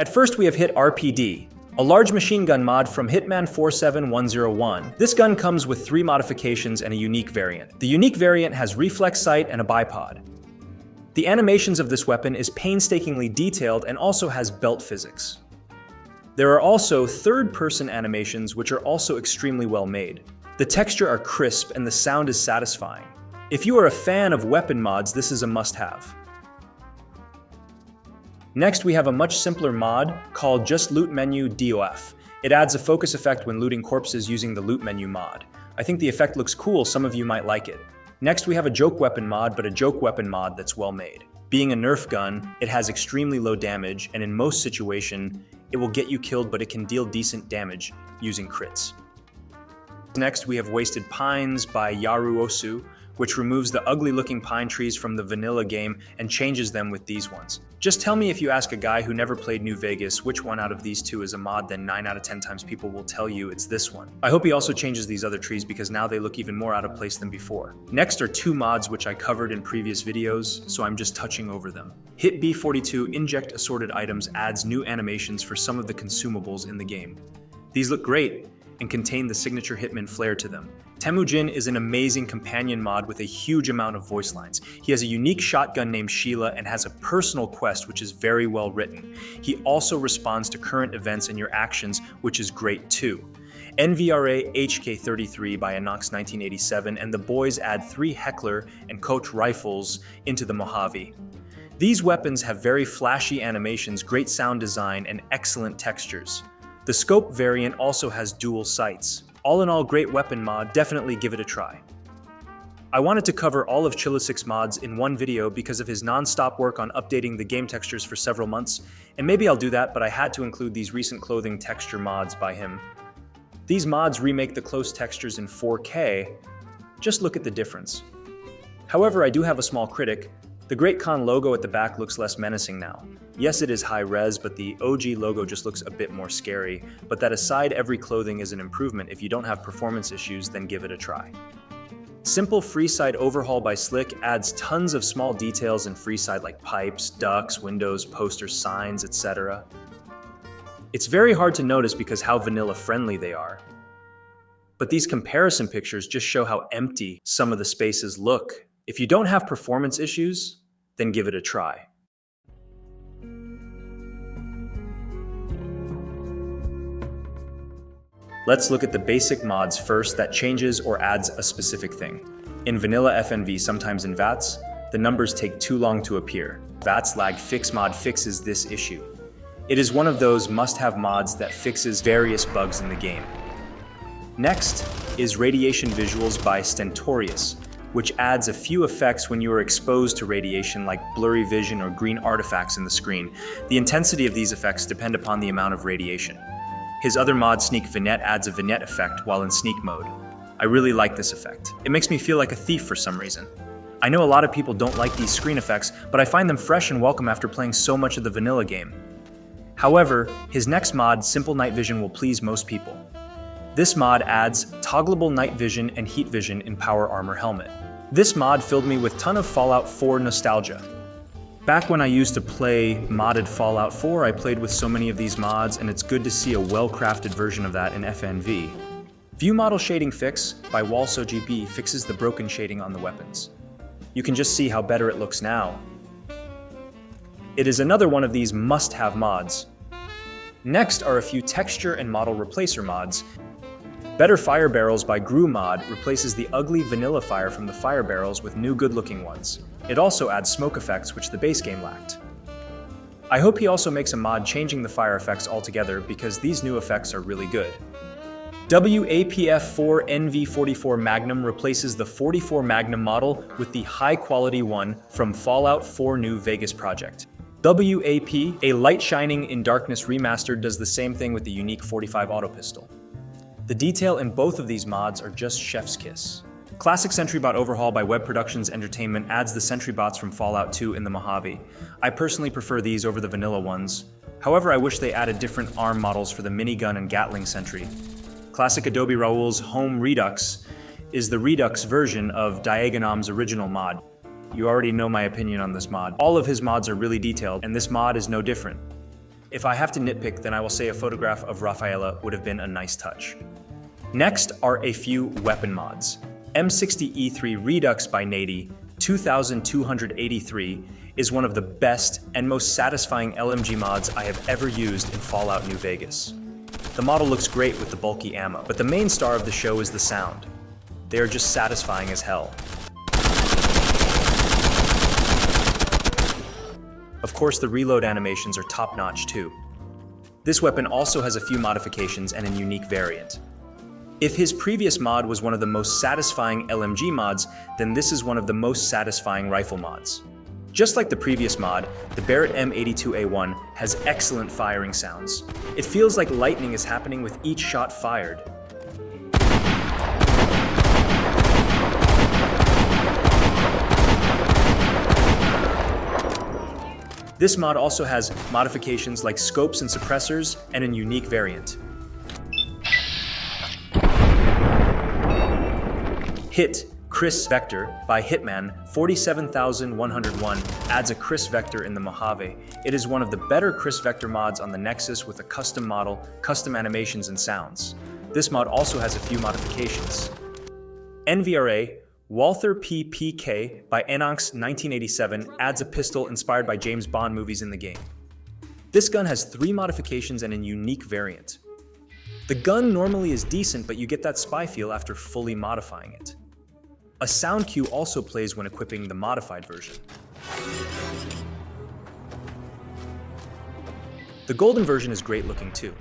At first we have Hit RPD, a large machine gun mod from Hitman 47101. This gun comes with 3 modifications and a unique variant. The unique variant has reflex sight and a bipod. The animations of this weapon is painstakingly detailed and also has belt physics. There are also third-person animations which are also extremely well made. The texture are crisp and the sound is satisfying. If you are a fan of weapon mods, this is a must-have. Next, we have a much simpler mod called Just Loot Menu DOF. It adds a focus effect when looting corpses using the Loot Menu mod. I think the effect looks cool, some of you might like it. Next, we have a joke weapon mod, but a joke weapon mod that's well made. Being a Nerf gun, it has extremely low damage, and in most situations, it will get you killed, but it can deal decent damage using crits. Next, we have Wasted Pines by Yaru Osu, which removes the ugly-looking pine trees from the vanilla game and changes them with these ones. Just tell me if you ask a guy who never played New Vegas which one out of these two is a mod, then 9 out of 10 times people will tell you it's this one. I hope he also changes these other trees because now they look even more out of place than before. Next are 2 mods which I covered in previous videos, so I'm just touching over them. Hit B42 Inject Assorted Items adds new animations for some of the consumables in the game. These look great and contain the signature Hitman flair to them. Temujin is an amazing companion mod with a huge amount of voice lines. He has a unique shotgun named Sheila and has a personal quest which is very well written. He also responds to current events and your actions, which is great too. NVRA HK33 by Anox 1987 and the boys add 3 Heckler and Coach rifles into the Mojave. These weapons have very flashy animations, great sound design, and excellent textures. The scope variant also has dual sights. All in all, great weapon mod, definitely give it a try. I wanted to cover all of Chilisic's mods in one video because of his non-stop work on updating the game textures for several months, and maybe I'll do that, but I had to include these recent clothing texture mods by him. These mods remake the close textures in 4K, just look at the difference. However, I do have a small critic. The Great Khan logo at the back looks less menacing now. Yes, it is high res, but the OG logo just looks a bit more scary. But that aside, every clothing is an improvement. If you don't have performance issues, then give it a try. Simple Freeside overhaul by Slick adds tons of small details in Freeside like pipes, ducts, windows, posters, signs, etc. It's very hard to notice because how vanilla friendly they are. But these comparison pictures just show how empty some of the spaces look. If you don't have performance issues, then give it a try. Let's look at the basic mods first that changes or adds a specific thing. In vanilla FNV, sometimes in VATS, the numbers take too long to appear. VATS lag fix mod fixes this issue. It is one of those must-have mods that fixes various bugs in the game. Next is Radiation Visuals by Stentorius, which adds a few effects when you are exposed to radiation like blurry vision or green artifacts in the screen. The intensity of these effects depend upon the amount of radiation. His other mod, Sneak Vignette, adds a vignette effect while in sneak mode. I really like this effect. It makes me feel like a thief for some reason. I know a lot of people don't like these screen effects, but I find them fresh and welcome after playing so much of the vanilla game. However, his next mod, Simple Night Vision, will please most people. This mod adds toggleable night vision and heat vision in Power Armor Helmet. This mod filled me with ton of Fallout 4 nostalgia. Back when I used to play modded Fallout 4, I played with so many of these mods, and it's good to see a well-crafted version of that in FNV. View Model Shading Fix by WalsOGB fixes the broken shading on the weapons. You can just see how better it looks now. It is another one of these must-have mods. Next are a few texture and model replacer mods. Better Fire Barrels by Gru Mod replaces the ugly vanilla fire from the fire barrels with new good-looking ones. It also adds smoke effects, which the base game lacked. I hope he also makes a mod changing the fire effects altogether because these new effects are really good. WAPF4 NV44 Magnum replaces the 44 Magnum model with the high-quality one from Fallout 4 New Vegas project. WAP, a Light Shining in Darkness remastered, does the same thing with the unique 45 auto pistol. The detail in both of these mods are just chef's kiss. Classic SentryBot Overhaul by Web Productions Entertainment adds the SentryBots from Fallout 2 in the Mojave. I personally prefer these over the vanilla ones. However, I wish they added different ARM models for the minigun and Gatling Sentry. Classic Adobe Raoul's Home Redux is the Redux version of Diagonom's original mod. You already know my opinion on this mod. All of his mods are really detailed, and this mod is no different. If I have to nitpick, then I will say a photograph of Rafaela would have been a nice touch. Next are a few weapon mods. M60E3 Redux by Nady 2283 is one of the best and most satisfying LMG mods I have ever used in Fallout New Vegas. The model looks great with the bulky ammo, but the main star of the show is the sound. They are just satisfying as hell. Of course, the reload animations are top-notch too. This weapon also has a few modifications and a unique variant. If his previous mod was one of the most satisfying LMG mods, then this is one of the most satisfying rifle mods. Just like the previous mod, the Barrett M82A1 has excellent firing sounds. It feels like lightning is happening with each shot fired. This mod also has modifications like scopes and suppressors and a unique variant. Hit Chris Vector by Hitman 47101 adds a Chris Vector in the Mojave. It is one of the better Chris Vector mods on the Nexus with a custom model, custom animations, and sounds. This mod also has a few modifications. NVRA Walther PPK by Enox 1987 adds a pistol inspired by James Bond movies in the game. This gun has 3 modifications and a unique variant. The gun normally is decent, but you get that spy feel after fully modifying it. A sound cue also plays when equipping the modified version. The golden version is great looking too.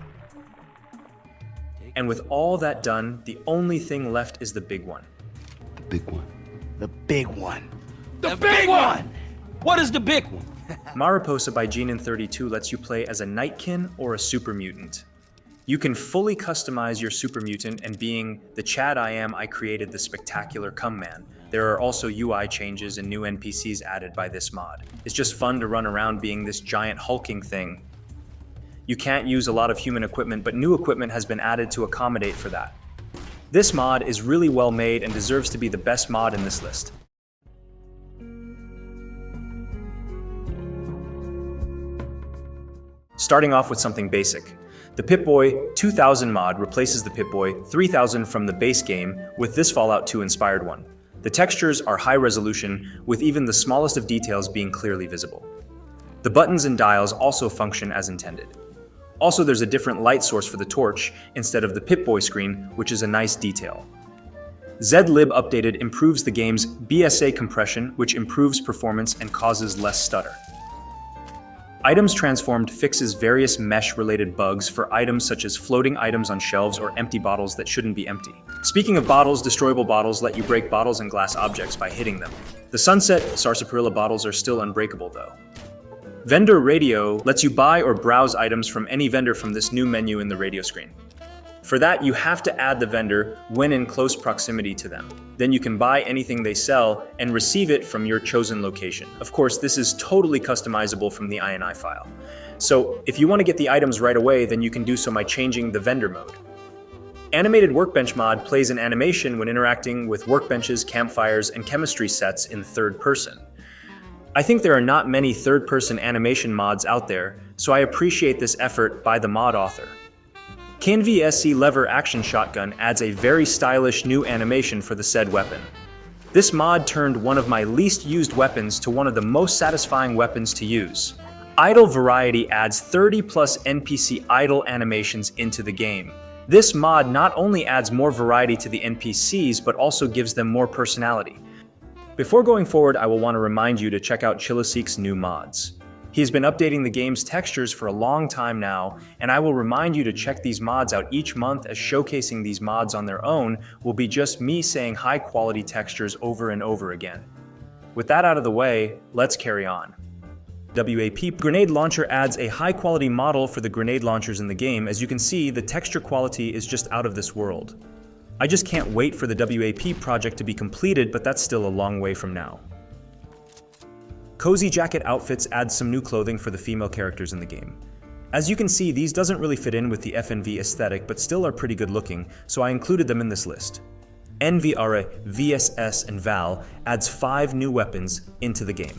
And with all that done, the only thing left is the big one. The big one. The big one. The big one! What is the big one? Mariposa by Genin32 lets you play as a Nightkin or a super mutant. You can fully customize your super mutant, and being the Chad I am, I created the spectacular Come Man. There are also UI changes and new NPCs added by this mod. It's just fun to run around being this giant hulking thing. You can't use a lot of human equipment, but new equipment has been added to accommodate for that. This mod is really well made and deserves to be the best mod in this list. Starting off with something basic. The Pip-Boy 2000 mod replaces the Pip-Boy 3000 from the base game with this Fallout 2 inspired one. The textures are high resolution, with even the smallest of details being clearly visible. The buttons and dials also function as intended. Also, there's a different light source for the torch instead of the Pip-Boy screen, which is a nice detail. Zlib Updated improves the game's BSA compression, which improves performance and causes less stutter. Items Transformed fixes various mesh-related bugs for items such as floating items on shelves or empty bottles that shouldn't be empty. Speaking of bottles, destroyable bottles let you break bottles and glass objects by hitting them. The Sunset Sarsaparilla bottles are still unbreakable though. Vendor Radio lets you buy or browse items from any vendor from this new menu in the radio screen. For that, you have to add the vendor when in close proximity to them. Then you can buy anything they sell and receive it from your chosen location. Of course, this is totally customizable from the INI file. So if you want to get the items right away, then you can do so by changing the vendor mode. Animated Workbench mod plays an animation when interacting with workbenches, campfires, and chemistry sets in third person. I think there are not many third-person animation mods out there, so I appreciate this effort by the mod author. KNVSC Lever Action Shotgun adds a very stylish new animation for the said weapon. This mod turned one of my least used weapons to one of the most satisfying weapons to use. Idle Variety adds 30 plus NPC idle animations into the game. This mod not only adds more variety to the NPCs, but also gives them more personality. Before going forward, I will want to remind you to check out Chilaseek's new mods. He has been updating the game's textures for a long time now, and I will remind you to check these mods out each month, as showcasing these mods on their own will be just me saying high quality textures over and over again. With that out of the way, let's carry on. WAP Grenade Launcher adds a high quality model for the grenade launchers in the game. As you can see, the texture quality is just out of this world. I just can't wait for the WAP project to be completed, but that's still a long way from now. Cozy Jacket Outfits adds some new clothing for the female characters in the game. As you can see, these doesn't really fit in with the FNV aesthetic, but still are pretty good looking, so I included them in this list. NVRA, VSS, and VAL adds 5 new weapons into the game.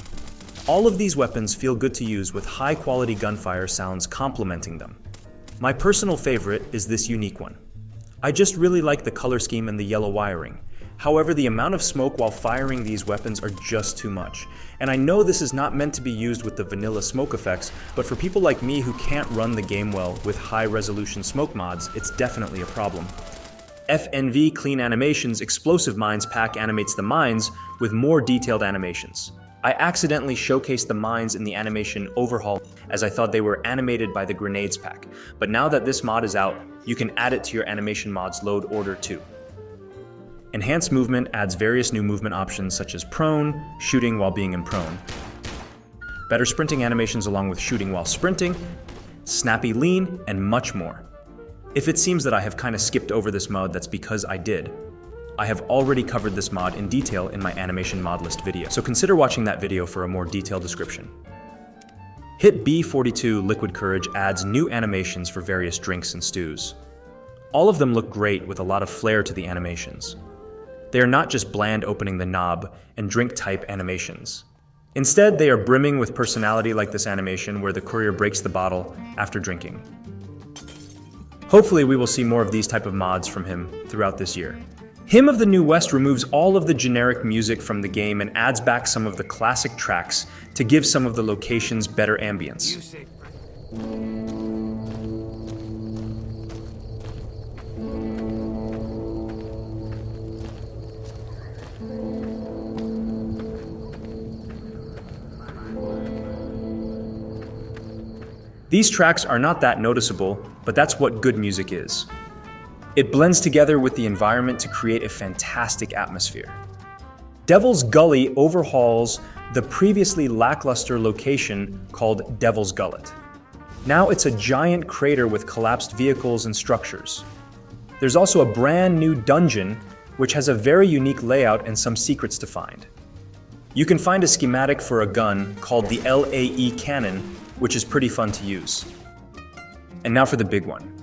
All of these weapons feel good to use with high-quality gunfire sounds complementing them. My personal favorite is this unique one. I just really like the color scheme and the yellow wiring. However, the amount of smoke while firing these weapons are just too much. And I know this is not meant to be used with the vanilla smoke effects, but for people like me who can't run the game well with high-resolution smoke mods, it's definitely a problem. FNV Clean Animations Explosive Mines pack animates the mines with more detailed animations. I accidentally showcased the mines in the animation overhaul as I thought they were animated by the grenades pack, but now that this mod is out, you can add it to your animation mods load order too. Enhanced Movement adds various new movement options such as prone, shooting while being in prone, better sprinting animations along with shooting while sprinting, snappy lean, and much more. If it seems that I have kind of skipped over this mod, that's because I did. I have already covered this mod in detail in my animation mod list video, so consider watching that video for a more detailed description. Hit B42 Liquid Courage adds new animations for various drinks and stews. All of them look great with a lot of flair to the animations. They are not just bland opening the knob and drink type animations. Instead, they are brimming with personality like this animation where the courier breaks the bottle after drinking. Hopefully we will see more of these type of mods from him throughout this year. Hymn of the New West removes all of the generic music from the game and adds back some of the classic tracks to give some of the locations better ambience. These tracks are not that noticeable, but that's what good music is. It blends together with the environment to create a fantastic atmosphere. Devil's Gully overhauls the previously lackluster location called Devil's Gullet. Now it's a giant crater with collapsed vehicles and structures. There's also a brand new dungeon, which has a very unique layout and some secrets to find. You can find a schematic for a gun called the LAE cannon, which is pretty fun to use. And now for the big one.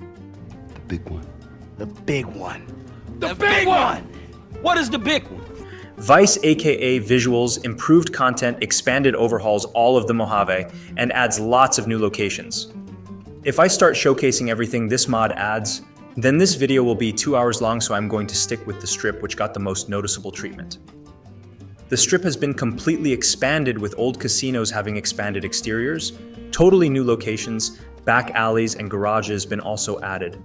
The big one. The big one. The big one! What is the big one? Vice aka Visuals improved content, expanded overhauls all of the Mojave, and adds lots of new locations. If I start showcasing everything this mod adds, then this video will be 2 hours long, so I'm going to stick with the strip which got the most noticeable treatment. The strip has been completely expanded with old casinos having expanded exteriors, totally new locations, back alleys and garages been also added.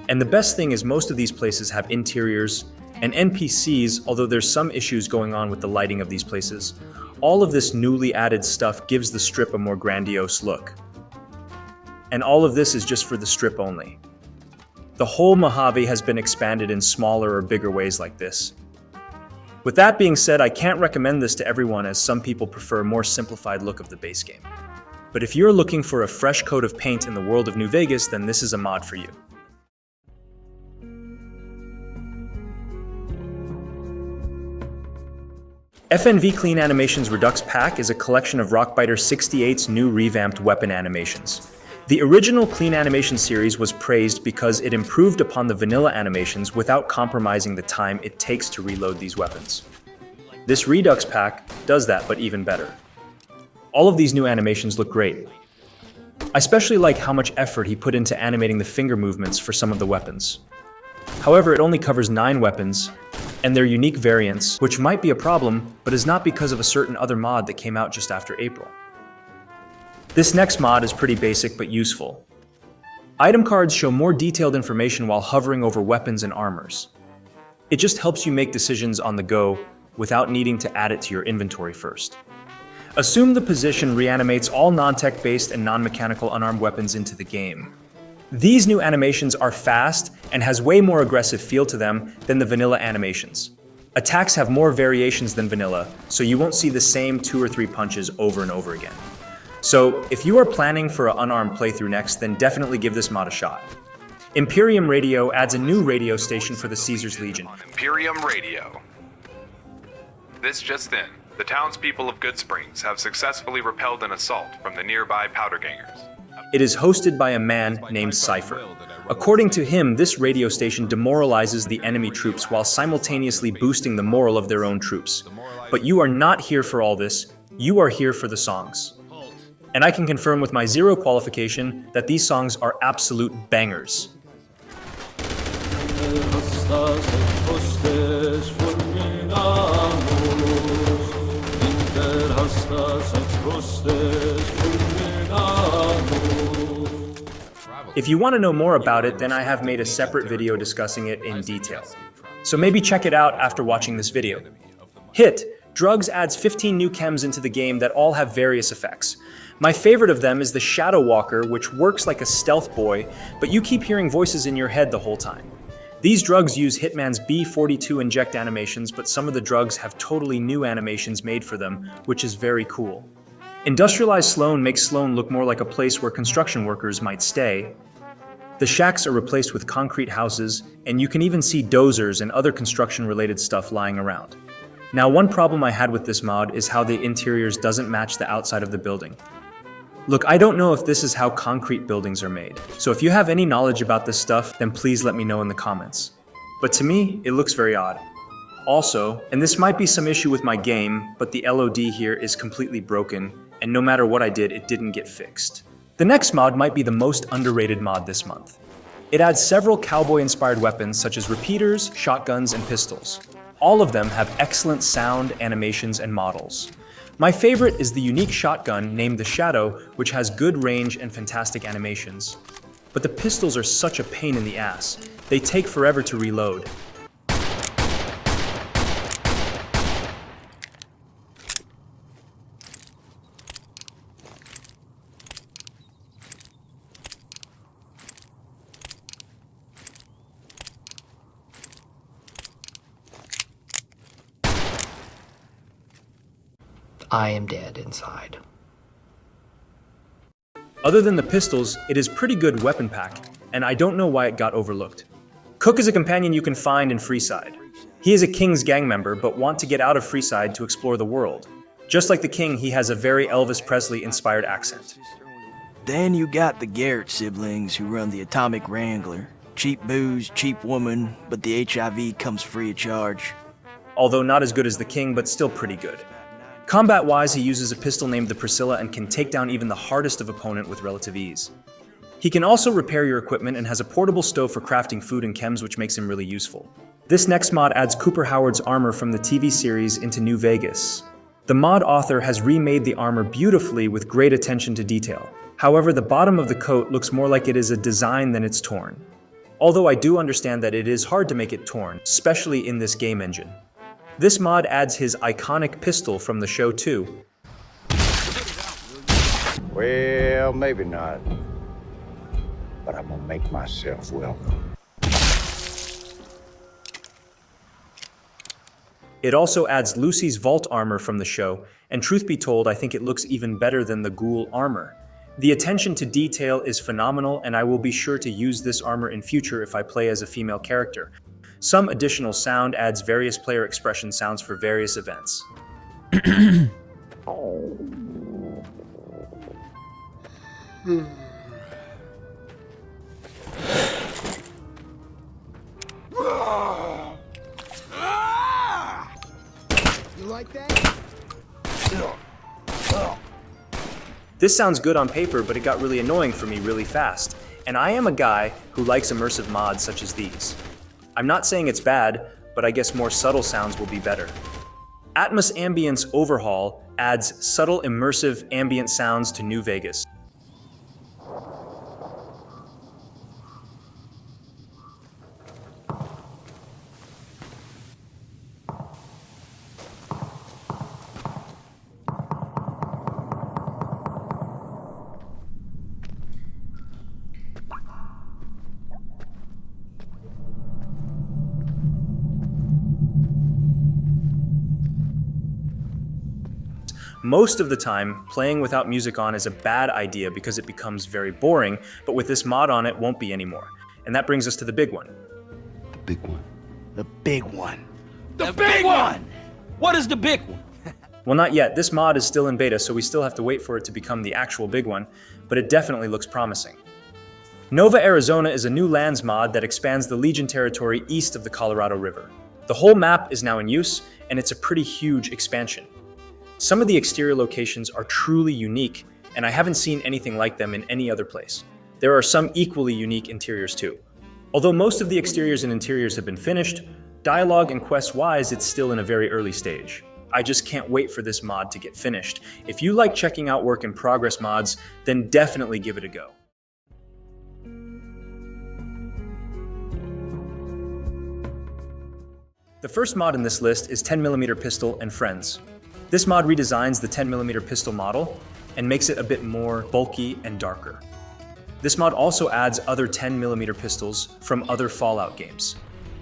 And the best thing is most of these places have interiors and NPCs, although there's some issues going on with the lighting of these places. All of this newly added stuff gives the strip a more grandiose look. And all of this is just for the strip only. The whole Mojave has been expanded in smaller or bigger ways like this. With that being said, I can't recommend this to everyone as some people prefer a more simplified look of the base game. But if you're looking for a fresh coat of paint in the world of New Vegas, then this is a mod for you. FNV Clean Animations Redux Pack is a collection of Rockbiter 68's new revamped weapon animations. The original Clean Animation series was praised because it improved upon the vanilla animations without compromising the time it takes to reload these weapons. This Redux Pack does that, but even better. All of these new animations look great. I especially like how much effort he put into animating the finger movements for some of the weapons. However, it only covers 9 weapons, and their unique variants, which might be a problem, but is not because of a certain other mod that came out just after April. This next mod is pretty basic but useful. Item cards show more detailed information while hovering over weapons and armors. It just helps you make decisions on the go without needing to add it to your inventory first. Assume the Position reanimates all non-tech based and non-mechanical unarmed weapons into the game. These new animations are fast and has way more aggressive feel to them than the vanilla animations. Attacks have more variations than vanilla, so you won't see the same 2 or 3 punches over and over again. So if you are planning for an unarmed playthrough next, then definitely give this mod a shot. Imperium Radio adds a new radio station for the Caesar's Legion. Imperium Radio. This just in. The townspeople of Good Springs have successfully repelled an assault from the nearby Powder Gangers. It is hosted by a man named Cypher. According to him, this radio station demoralizes the enemy troops while simultaneously boosting the morale of their own troops. But you are not here for all this. You are here for the songs. And I can confirm with my 0 qualification that these songs are absolute bangers. If you want to know more about it, then I have made a separate video discussing it in detail. So maybe check it out after watching this video. Hit! Drugs adds 15 new chems into the game that all have various effects. My favorite of them is the Shadow Walker, which works like a stealth boy, but you keep hearing voices in your head the whole time. These drugs use Hitman's B42 inject animations, but some of the drugs have totally new animations made for them, which is very cool. Industrialized Sloan makes Sloan look more like a place where construction workers might stay. The shacks are replaced with concrete houses, and you can even see dozers and other construction-related stuff lying around. Now, one problem I had with this mod is how the interiors doesn't match the outside of the building. Look, I don't know if this is how concrete buildings are made, so if you have any knowledge about this stuff, then please let me know in the comments. But to me, it looks very odd. Also, and this might be some issue with my game, but the LOD here is completely broken, and no matter what I did, it didn't get fixed. The next mod might be the most underrated mod this month. It adds several cowboy-inspired weapons such as repeaters, shotguns, and pistols. All of them have excellent sound, animations, and models. My favorite is the unique shotgun named the Shadow, which has good range and fantastic animations. But the pistols are such a pain in the ass. They take forever to reload. I am dead inside. Other than the pistols, it is pretty good weapon pack, and I don't know why it got overlooked. Cook is a companion you can find in Freeside. He is a King's gang member, but want to get out of Freeside to explore the world. Just like the King, he has a very Elvis Presley-inspired accent. Then you got the Garrett siblings who run the Atomic Wrangler. Cheap booze, cheap woman, but the HIV comes free of charge. Although not as good as the King, but still pretty good. Combat-wise, he uses a pistol named the Priscilla and can take down even the hardest of opponent with relative ease. He can also repair your equipment and has a portable stove for crafting food and chems, which makes him really useful. This next mod adds Cooper Howard's armor from the TV series into New Vegas. The mod author has remade the armor beautifully with great attention to detail. However, the bottom of the coat looks more like it is a design than it's torn. Although I do understand that it is hard to make it torn, especially in this game engine. This mod adds his iconic pistol from the show too. Well, maybe not. But I'm gonna make myself welcome. It also adds Lucy's vault armor from the show, and truth be told, I think it looks even better than the ghoul armor. The attention to detail is phenomenal, and I will be sure to use this armor in future if I play as a female character. Some additional sound adds various player expression sounds for various events. You like that? This sounds good on paper, but it got really annoying for me really fast. And I am a guy who likes immersive mods such as these. I'm not saying it's bad, but I guess more subtle sounds will be better. Atmos Ambience Overhaul adds subtle immersive ambient sounds to New Vegas. Most of the time, playing without music on is a bad idea because it becomes very boring, but with this mod on it won't be anymore. And that brings us to the big one. The big one. The big one. The big one! What is the big one? Well, not yet. This mod is still in beta, so we still have to wait for it to become the actual big one, but it definitely looks promising. Nova, Arizona is a new lands mod that expands the Legion territory east of the Colorado River. The whole map is now in use, and it's a pretty huge expansion. Some of the exterior locations are truly unique, and I haven't seen anything like them in any other place. There are some equally unique interiors too. Although most of the exteriors and interiors have been finished, dialogue and quest-wise, it's still in a very early stage. I just can't wait for this mod to get finished. If you like checking out work in progress mods, then definitely give it a go. The first mod in this list is 10mm Pistol and Friends. This mod redesigns the 10mm pistol model and makes it a bit more bulky and darker. This mod also adds other 10mm pistols from other Fallout games.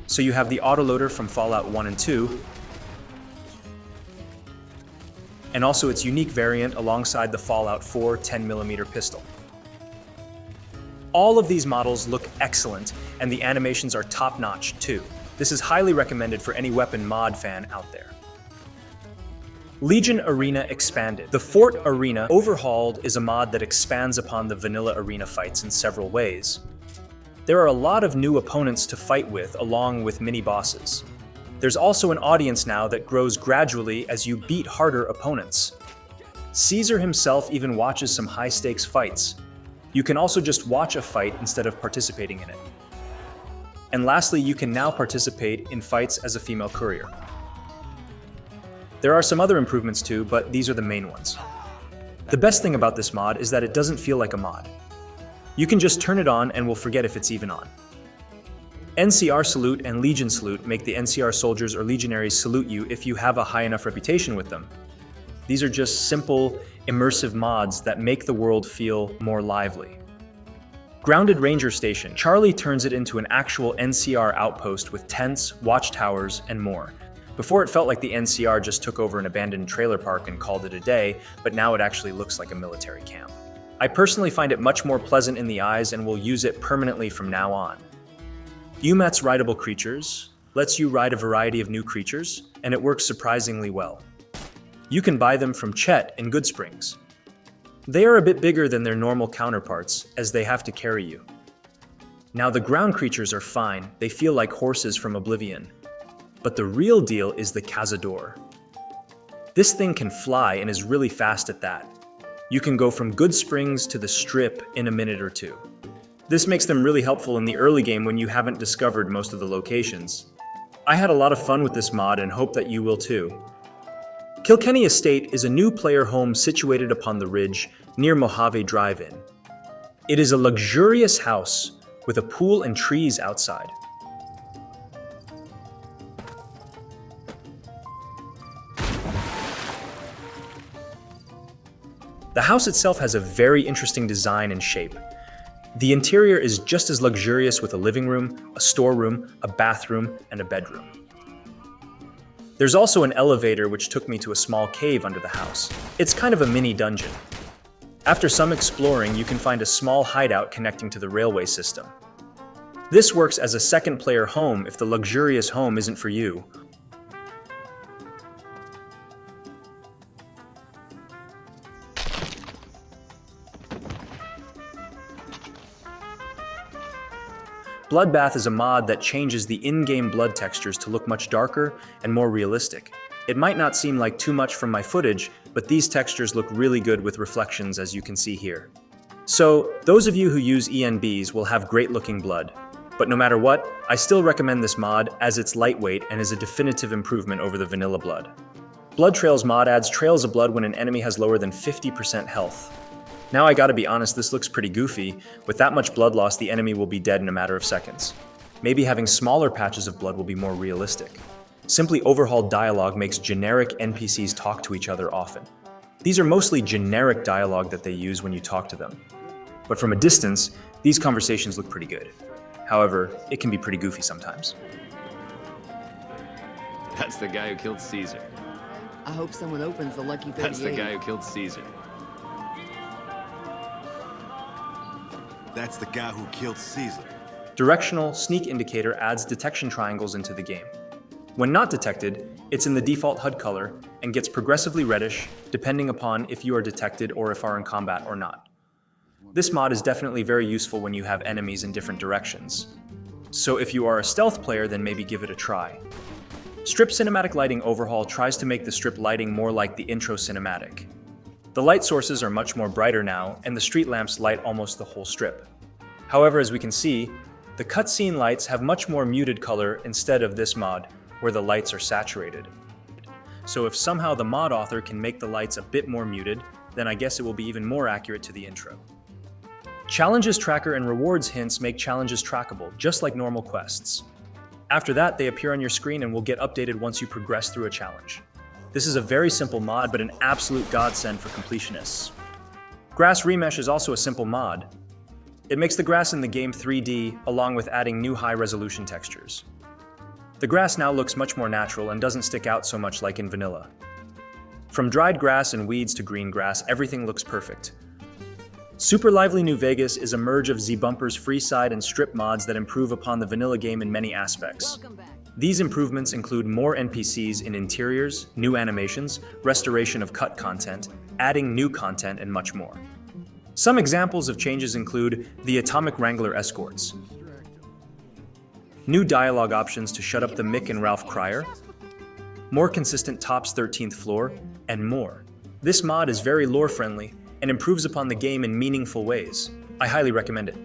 So you have the autoloader from Fallout 1 and 2, and also its unique variant alongside the Fallout 4 10mm pistol. All of these models look excellent, and the animations are top-notch too. This is highly recommended for any weapon mod fan out there. Legion Arena Expanded. The Fort Arena Overhauled is a mod that expands upon the vanilla arena fights in several ways. There are a lot of new opponents to fight with, along with mini-bosses. There's also an audience now that grows gradually as you beat harder opponents. Caesar himself even watches some high-stakes fights. You can also just watch a fight instead of participating in it. And lastly, you can now participate in fights as a female courier. There are some other improvements too, but these are the main ones. The best thing about this mod is that it doesn't feel like a mod. You can just turn it on and we'll forget if it's even on. NCR Salute and Legion Salute make the NCR soldiers or legionaries salute you if you have a high enough reputation with them. These are just simple, immersive mods that make the world feel more lively. Grounded Ranger Station. Charlie turns it into an actual NCR outpost with tents, watchtowers, and more. Before it felt like the NCR just took over an abandoned trailer park and called it a day, but now it actually looks like a military camp. I personally find it much more pleasant in the eyes and will use it permanently from now on. UMAT's Rideable Creatures lets you ride a variety of new creatures, and it works surprisingly well. You can buy them from Chet in Goodsprings. They are a bit bigger than their normal counterparts, as they have to carry you. Now the ground creatures are fine, they feel like horses from Oblivion. But the real deal is the Cazador. This thing can fly and is really fast at that. You can go from Goodsprings to the Strip in a minute or two. This makes them really helpful in the early game when you haven't discovered most of the locations. I had a lot of fun with this mod and hope that you will too. Kilkenny Estate is a new player home situated upon the ridge near Mojave Drive-In. It is a luxurious house with a pool and trees outside. The house itself has a very interesting design and shape. The interior is just as luxurious with a living room, a storeroom, a bathroom, and a bedroom. There's also an elevator which took me to a small cave under the house. It's kind of a mini dungeon. After some exploring, you can find a small hideout connecting to the railway system. This works as a second player home if the luxurious home isn't for you. Bloodbath is a mod that changes the in-game blood textures to look much darker and more realistic. It might not seem like too much from my footage, but these textures look really good with reflections as you can see here. So, those of you who use ENBs will have great looking blood. But no matter what, I still recommend this mod as it's lightweight and is a definitive improvement over the vanilla blood. Blood Trails mod adds trails of blood when an enemy has lower than 50% health. Now I gotta be honest, this looks pretty goofy. With that much blood loss, the enemy will be dead in a matter of seconds. Maybe having smaller patches of blood will be more realistic. Simply overhauled dialogue makes generic NPCs talk to each other often. These are mostly generic dialogue that they use when you talk to them. But from a distance, these conversations look pretty good. However, it can be pretty goofy sometimes. That's the guy who killed Caesar. I hope someone opens the Lucky 38. That's the guy who killed Caesar. That's the guy who killed Caesar. Directional Sneak Indicator adds detection triangles into the game. When not detected, it's in the default HUD color and gets progressively reddish depending upon if you are detected or if are in combat or not. This mod is definitely very useful when you have enemies in different directions. So if you are a stealth player, then maybe give it a try. Strip Cinematic Lighting Overhaul tries to make the strip lighting more like the intro cinematic. The light sources are much more brighter now, and the street lamps light almost the whole strip. However, as we can see, the cutscene lights have much more muted color instead of this mod, where the lights are saturated. So if somehow the mod author can make the lights a bit more muted, then I guess it will be even more accurate to the intro. Challenges tracker and rewards hints make challenges trackable, just like normal quests. After that, they appear on your screen and will get updated once you progress through a challenge. This is a very simple mod, but an absolute godsend for completionists. Grass Remesh is also a simple mod. It makes the grass in the game 3D, along with adding new high-resolution textures. The grass now looks much more natural and doesn't stick out so much like in vanilla. From dried grass and weeds to green grass, everything looks perfect. Super Lively New Vegas is a merge of Z-Bumper's Freeside and Strip mods that improve upon the vanilla game in many aspects. These improvements include more NPCs in interiors, new animations, restoration of cut content, adding new content, and much more. Some examples of changes include the Atomic Wrangler escorts, new dialogue options to shut up the Mick and Ralph Cryer, more consistent Top's 13th floor, and more. This mod is very lore-friendly and improves upon the game in meaningful ways. I highly recommend it.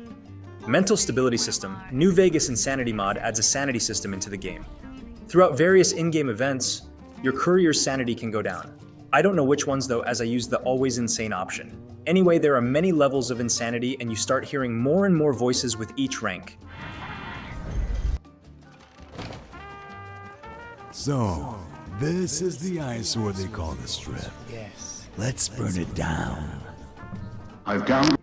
Mental Stability System. New Vegas Insanity mod adds a sanity system into the game. Throughout various in-game events, your courier's sanity can go down. I don't know which ones though, as I use the Always Insane option. Anyway, there are many levels of insanity and you start hearing more and more voices with each rank. So, this is the eyesore they call the Strip. Yes. Let's burn it down. I've got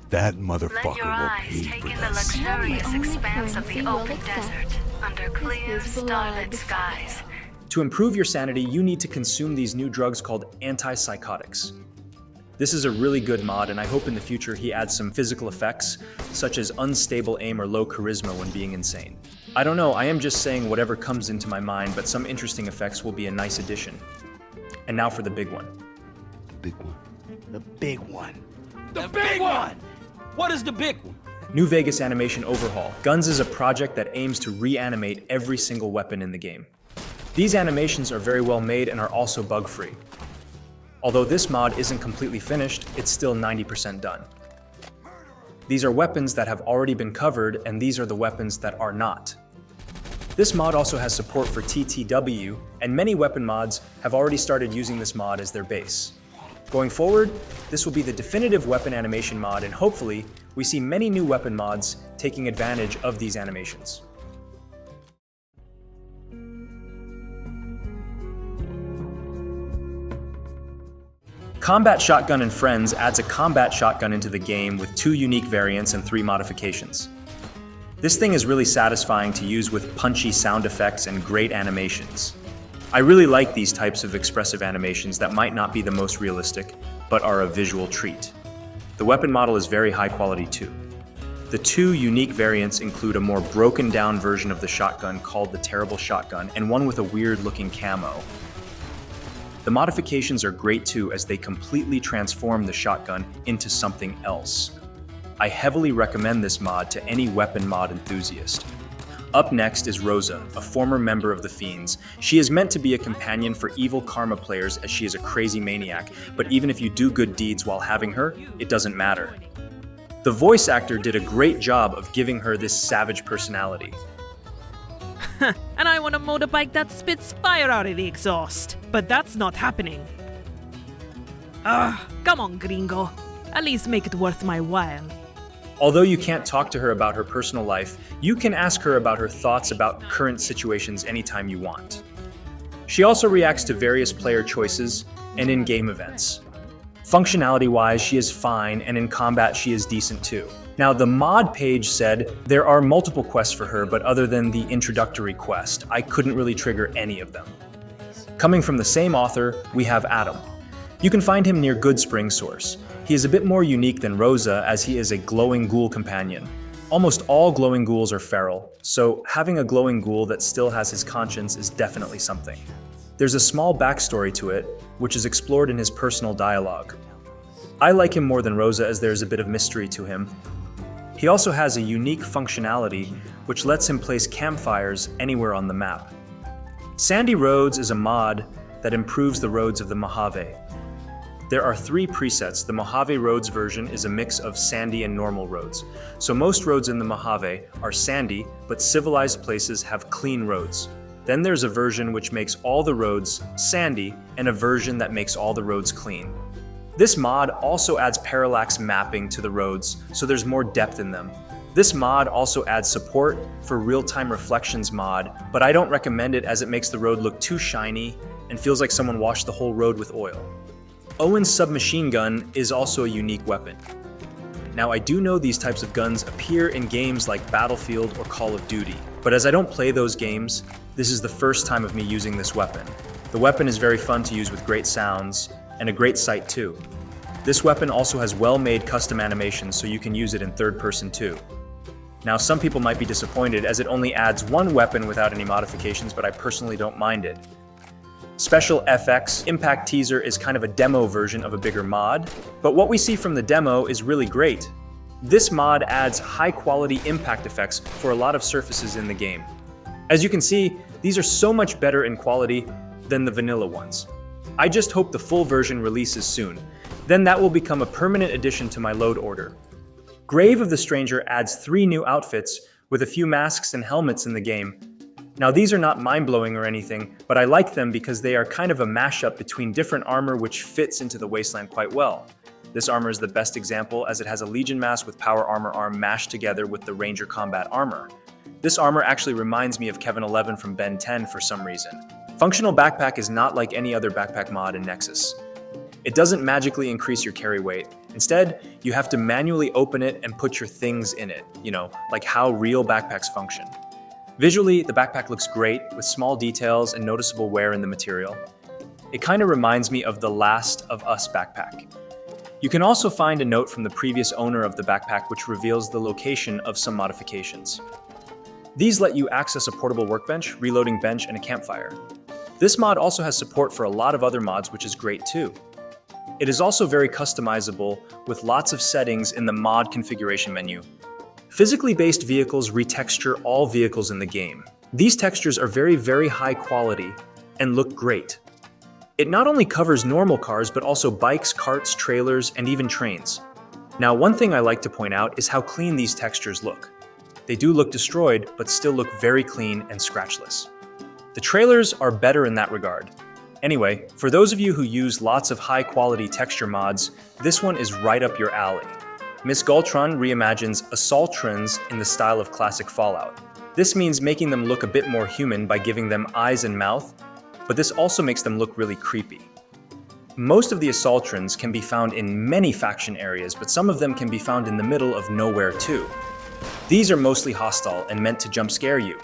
That Let motherfucker your will eyes pay take for in the this. luxurious Only expanse of the currency will open accept. desert under clear, is blood. starlit skies. To improve your sanity, you need to consume these new drugs called antipsychotics. This is a really good mod, and I hope in the future he adds some physical effects, such as unstable aim or low charisma when being insane. I don't know, I am just saying whatever comes into my mind, but some interesting effects will be a nice addition. And now for the big one. big one. The big one. The big one! What is the big one? New Vegas Animation Overhaul. Guns is a project that aims to reanimate every single weapon in the game. These animations are very well made and are also bug-free. Although this mod isn't completely finished, it's still 90% done. These are weapons that have already been covered, and these are the weapons that are not. This mod also has support for TTW, and many weapon mods have already started using this mod as their base. Going forward, this will be the definitive weapon animation mod, and hopefully, we see many new weapon mods taking advantage of these animations. Combat Shotgun and Friends adds a combat shotgun into the game with 2 unique variants and 3 modifications. This thing is really satisfying to use with punchy sound effects and great animations. I really like these types of expressive animations that might not be the most realistic, but are a visual treat. The weapon model is very high quality too. The 2 unique variants include a more broken down version of the shotgun called the Terrible Shotgun and one with a weird looking camo. The modifications are great too, as they completely transform the shotgun into something else. I heavily recommend this mod to any weapon mod enthusiast. Up next is Rosa, a former member of the Fiends. She is meant to be a companion for evil karma players as she is a crazy maniac, but even if you do good deeds while having her, it doesn't matter. The voice actor did a great job of giving her this savage personality. And I want a motorbike that spits fire out of the exhaust. But that's not happening. Come on, gringo. At least make it worth my while. Although you can't talk to her about her personal life, you can ask her about her thoughts about current situations anytime you want. She also reacts to various player choices and in-game events. Functionality-wise, she is fine, and in combat she is decent too. Now, the mod page said there are multiple quests for her, but other than the introductory quest, I couldn't really trigger any of them. Coming from the same author, we have Adam. You can find him near Good Spring Source. He is a bit more unique than Rosa, as he is a glowing ghoul companion. Almost all glowing ghouls are feral, so having a glowing ghoul that still has his conscience is definitely something. There's a small backstory to it, which is explored in his personal dialogue. I like him more than Rosa, as there's a bit of mystery to him. He also has a unique functionality which lets him place campfires anywhere on the map. Sandy Roads is a mod that improves the roads of the Mojave. There are 3 presets. The Mojave Roads version is a mix of sandy and normal roads. So most roads in the Mojave are sandy, but civilized places have clean roads. Then there's a version which makes all the roads sandy and a version that makes all the roads clean. This mod also adds parallax mapping to the roads, so there's more depth in them. This mod also adds support for real-time reflections mod, but I don't recommend it as it makes the road look too shiny and feels like someone washed the whole road with oil. Owen's submachine gun is also a unique weapon. Now, I do know these types of guns appear in games like Battlefield or Call of Duty, but as I don't play those games, this is the first time of me using this weapon. The weapon is very fun to use with great sounds, and a great sight too. This weapon also has well-made custom animations, so you can use it in third person too. Now, some people might be disappointed as it only adds 1 weapon without any modifications, but I personally don't mind it. Special FX Impact Teaser is kind of a demo version of a bigger mod, but what we see from the demo is really great. This mod adds high-quality impact effects for a lot of surfaces in the game. As you can see, these are so much better in quality than the vanilla ones. I just hope the full version releases soon. Then that will become a permanent addition to my load order. Grave of the Stranger adds 3 new outfits with a few masks and helmets in the game. Now these are not mind-blowing or anything, but I like them because they are kind of a mashup between different armor which fits into the wasteland quite well. This armor is the best example as it has a Legion mask with power armor arm mashed together with the Ranger combat armor. This armor actually reminds me of Kevin 11 from Ben 10 for some reason. Functional Backpack is not like any other backpack mod in Nexus. It doesn't magically increase your carry weight. Instead, you have to manually open it and put your things in it, like how real backpacks function. Visually, the backpack looks great with small details and noticeable wear in the material. It kind of reminds me of the Last of Us backpack. You can also find a note from the previous owner of the backpack which reveals the location of some modifications. These let you access a portable workbench, reloading bench, and a campfire. This mod also has support for a lot of other mods, which is great too. It is also very customizable with lots of settings in the mod configuration menu. Physically based vehicles retexture all vehicles in the game. These textures are very, very high quality and look great. It not only covers normal cars, but also bikes, carts, trailers, and even trains. Now, one thing I like to point out is how clean these textures look. They do look destroyed, but still look very clean and scratchless. The trailers are better in that regard. Anyway, for those of you who use lots of high-quality texture mods, this one is right up your alley. Miss Galtron reimagines assaultrons in the style of classic Fallout. This means making them look a bit more human by giving them eyes and mouth, but this also makes them look really creepy. Most of the assaultrons can be found in many faction areas, but some of them can be found in the middle of nowhere too. These are mostly hostile and meant to jump scare you.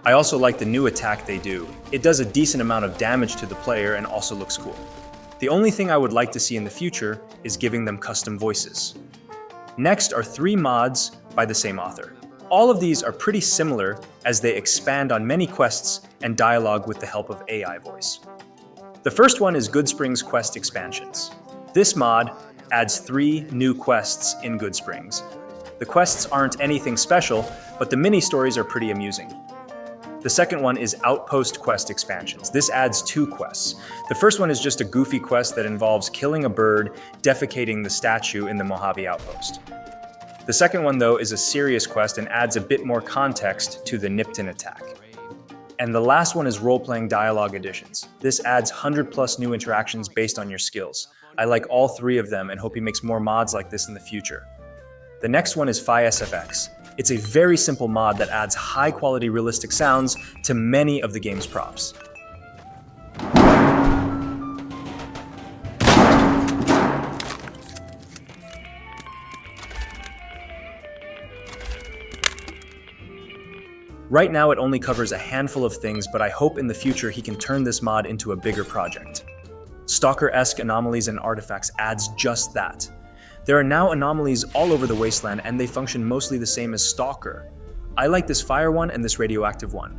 I also like the new attack they do. It does a decent amount of damage to the player and also looks cool. The only thing I would like to see in the future is giving them custom voices. Next are 3 mods by the same author. All of these are pretty similar as they expand on many quests and dialogue with the help of AI voice. The first one is Goodsprings Quest Expansions. This mod adds 3 new quests in Goodsprings. The quests aren't anything special, but the mini-stories are pretty amusing. The second one is Outpost Quest Expansions. This adds 2 quests. The first one is just a goofy quest that involves killing a bird, defecating the statue in the Mojave Outpost. The second one, though, is a serious quest and adds a bit more context to the Nipton attack. And the last one is Role-Playing Dialogue Editions. This adds 100+ new interactions based on your skills. I like all 3 of them and hope he makes more mods like this in the future. The next one is Phi-SFX. It's a very simple mod that adds high-quality realistic sounds to many of the game's props. Right now it only covers a handful of things, but I hope in the future he can turn this mod into a bigger project. Stalker-esque anomalies and artifacts adds just that. There are now anomalies all over the wasteland and they function mostly the same as Stalker. I like this fire one and this radioactive one.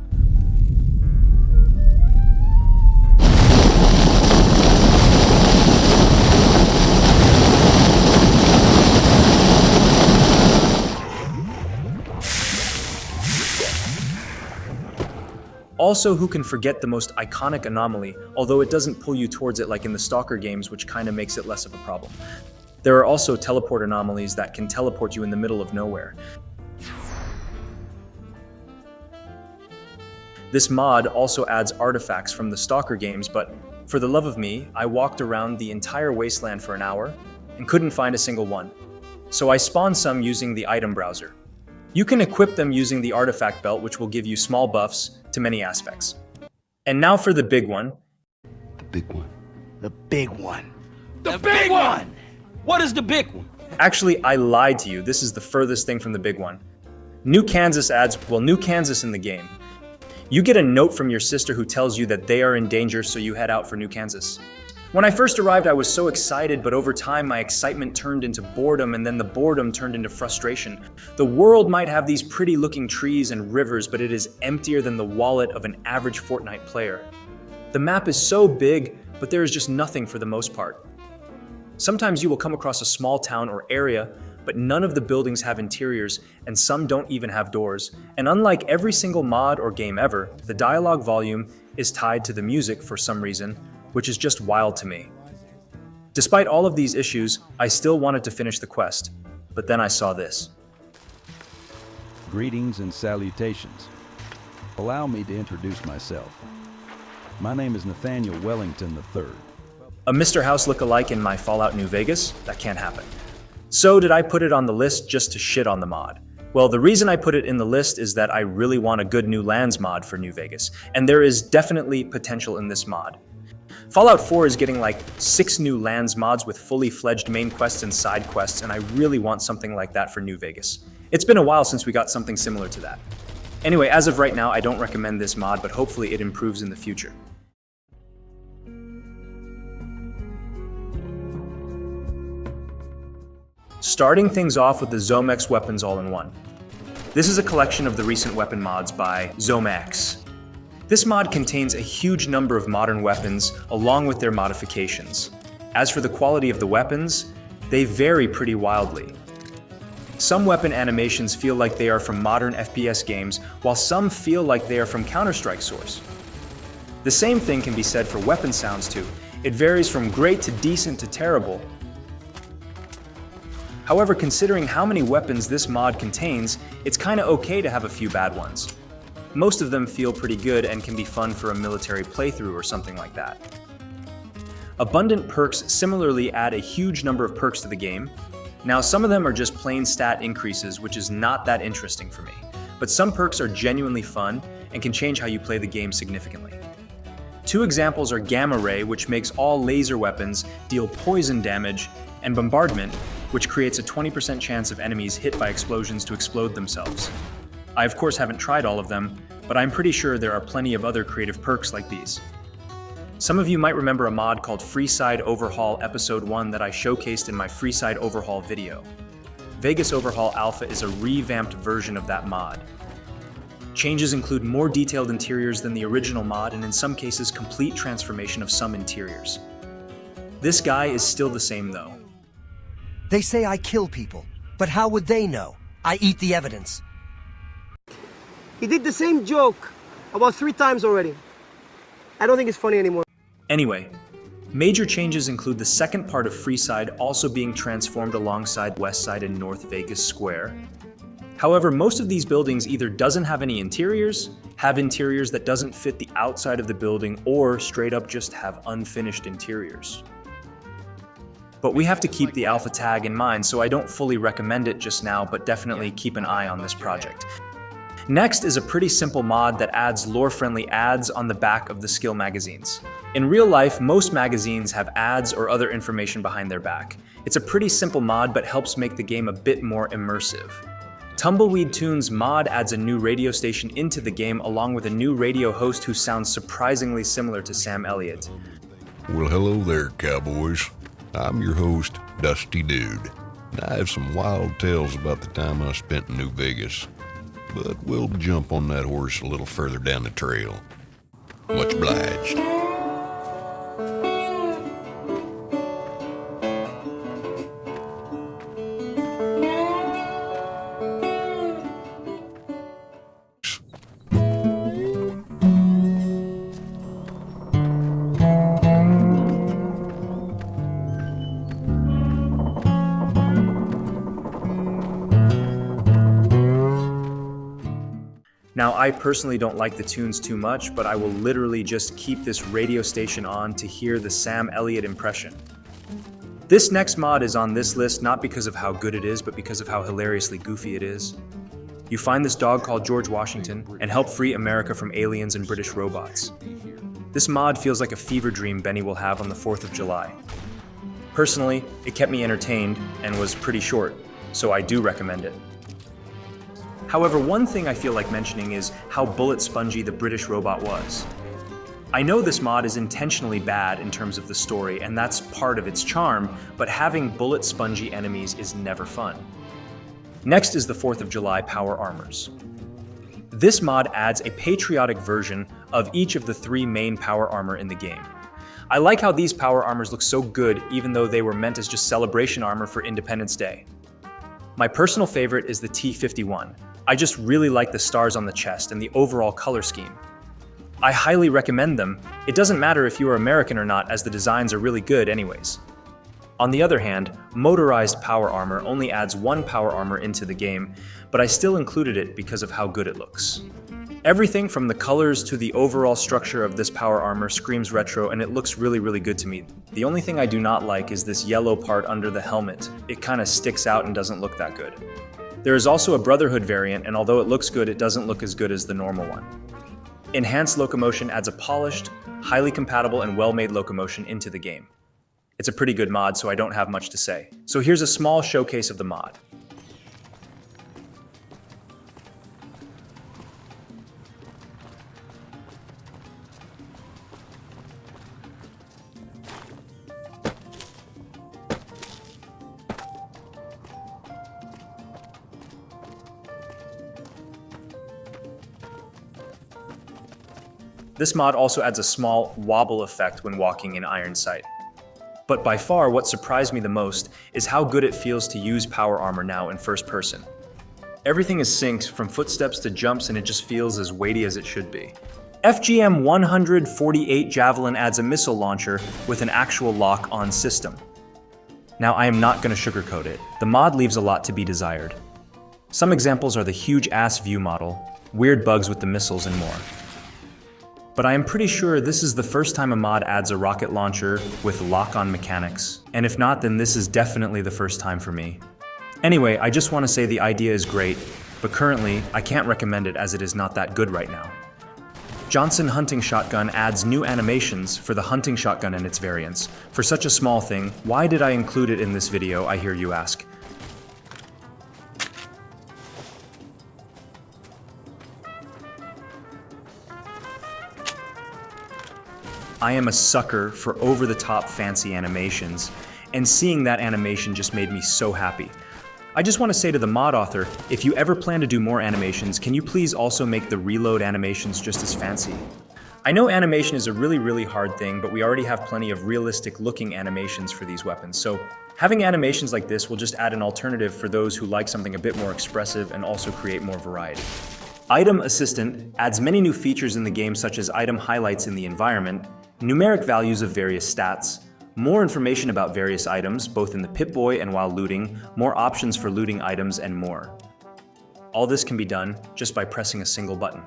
Also, who can forget the most iconic anomaly, although it doesn't pull you towards it like in the Stalker games, which kind of makes it less of a problem. There are also teleport anomalies that can teleport you in the middle of nowhere. This mod also adds artifacts from the Stalker games, but for the love of me, I walked around the entire wasteland for an hour and couldn't find a single one. So I spawned some using the item browser. You can equip them using the artifact belt, which will give you small buffs to many aspects. And now for the big one. The big one. The big one. The big one! What is the big one? Actually, I lied to you. This is the furthest thing from the big one. New Kansas adds, New Kansas in the game. You get a note from your sister who tells you that they are in danger, so you head out for New Kansas. When I first arrived, I was so excited, but over time my excitement turned into boredom, and then the boredom turned into frustration. The world might have these pretty looking trees and rivers, but it is emptier than the wallet of an average Fortnite player. The map is so big, but there is just nothing for the most part. Sometimes you will come across a small town or area, but none of the buildings have interiors, and some don't even have doors. And unlike every single mod or game ever, the dialogue volume is tied to the music for some reason, which is just wild to me. Despite all of these issues, I still wanted to finish the quest, but then I saw this. Greetings and salutations. Allow me to introduce myself. My name is Nathaniel Wellington III. A Mr. House look-alike in my Fallout New Vegas? That can't happen. So did I put it on the list just to shit on the mod? Well, the reason I put it in the list is that I really want a good new lands mod for New Vegas, and there is definitely potential in this mod. Fallout 4 is getting like 6 new lands mods with fully fledged main quests and side quests, and I really want something like that for New Vegas. It's been a while since we got something similar to that. Anyway, as of right now, I don't recommend this mod, but hopefully it improves in the future. Starting things off with the Zomex weapons all-in-one. This is a collection of the recent weapon mods by Zomex. This mod contains a huge number of modern weapons along with their modifications. As for the quality of the weapons, they vary pretty wildly. Some weapon animations feel like they are from modern FPS games, while some feel like they are from Counter-Strike source. The same thing can be said for weapon sounds too. It varies from great to decent to terrible. However, considering how many weapons this mod contains, it's kinda okay to have a few bad ones. Most of them feel pretty good and can be fun for a military playthrough or something like that. Abundant perks similarly add a huge number of perks to the game. Now, some of them are just plain stat increases, which is not that interesting for me, but some perks are genuinely fun and can change how you play the game significantly. Two examples are Gamma Ray, which makes all laser weapons deal poison damage, and Bombardment, which creates a 20% chance of enemies hit by explosions to explode themselves. I of course haven't tried all of them, but I'm pretty sure there are plenty of other creative perks like these. Some of you might remember a mod called Freeside Overhaul Episode 1 that I showcased in my Freeside Overhaul video. Vegas Overhaul Alpha is a revamped version of that mod. Changes include more detailed interiors than the original mod, and in some cases complete transformation of some interiors. This guy is still the same though. They say I kill people, but how would they know? I eat the evidence. He did the same joke about 3 times already. I don't think it's funny anymore. Anyway, major changes include the second part of Freeside also being transformed alongside Westside and North Vegas Square. However, most of these buildings either doesn't have any interiors, have interiors that doesn't fit the outside of the building, or straight up just have unfinished interiors. But we have to keep the alpha tag in mind, so I don't fully recommend it just now, but definitely keep an eye on this project. Next is a pretty simple mod that adds lore-friendly ads on the back of the skill magazines. In real life, most magazines have ads or other information behind their back. It's a pretty simple mod, but helps make the game a bit more immersive. Tumbleweed Tunes mod adds a new radio station into the game along with a new radio host who sounds surprisingly similar to Sam Elliott. Well, hello there, cowboys. I'm your host, Dusty Dude. I have some wild tales about the time I spent in New Vegas, but we'll jump on that horse a little further down the trail. Much obliged. Now, I personally don't like the tunes too much, but I will literally just keep this radio station on to hear the Sam Elliott impression. This next mod is on this list not because of how good it is, but because of how hilariously goofy it is. You find this dog called George Washington and help free America from aliens and British robots. This mod feels like a fever dream Benny will have on the 4th of July. Personally, it kept me entertained and was pretty short, so I do recommend it. However, one thing I feel like mentioning is how bullet spongy the British robot was. I know this mod is intentionally bad in terms of the story, and that's part of its charm, but having bullet spongy enemies is never fun. Next is the 4th of July Power Armors. This mod adds a patriotic version of each of the 3 main power armor in the game. I like how these power armors look so good even though they were meant as just celebration armor for Independence Day. My personal favorite is the T-51. I just really like the stars on the chest and the overall color scheme. I highly recommend them. It doesn't matter if you are American or not, as the designs are really good anyways. On the other hand, motorized power armor only adds 1 power armor into the game, but I still included it because of how good it looks. Everything from the colors to the overall structure of this power armor screams retro, and it looks really good to me. The only thing I do not like is this yellow part under the helmet. It kind of sticks out and doesn't look that good. There is also a Brotherhood variant, and although it looks good, it doesn't look as good as the normal one. Enhanced Locomotion adds a polished, highly compatible, and well-made locomotion into the game. It's a pretty good mod, so I don't have much to say. So here's a small showcase of the mod. This mod also adds a small wobble effect when walking in iron sight. But by far, what surprised me the most is how good it feels to use power armor now in first person. Everything is synced from footsteps to jumps, and it just feels as weighty as it should be. FGM 148 Javelin adds a missile launcher with an actual lock-on system. Now, I am not going to sugarcoat it. The mod leaves a lot to be desired. Some examples are the huge-ass view model, weird bugs with the missiles, and more. But I am pretty sure this is the first time a mod adds a rocket launcher with lock-on mechanics. And if not, then this is definitely the first time for me. Anyway, I just want to say the idea is great, but currently, I can't recommend it as it is not that good right now. Johnson Hunting Shotgun adds new animations for the hunting shotgun and its variants. For such a small thing, why did I include it in this video, I hear you ask? I am a sucker for over-the-top fancy animations, and seeing that animation just made me so happy. I just want to say to the mod author, if you ever plan to do more animations, can you please also make the reload animations just as fancy? I know animation is a really hard thing, but we already have plenty of realistic-looking animations for these weapons, so having animations like this will just add an alternative for those who like something a bit more expressive and also create more variety. Item Assistant adds many new features in the game, such as item highlights in the environment, numeric values of various stats, more information about various items, both in the Pip-Boy and while looting, more options for looting items, and more. All this can be done just by pressing a single button.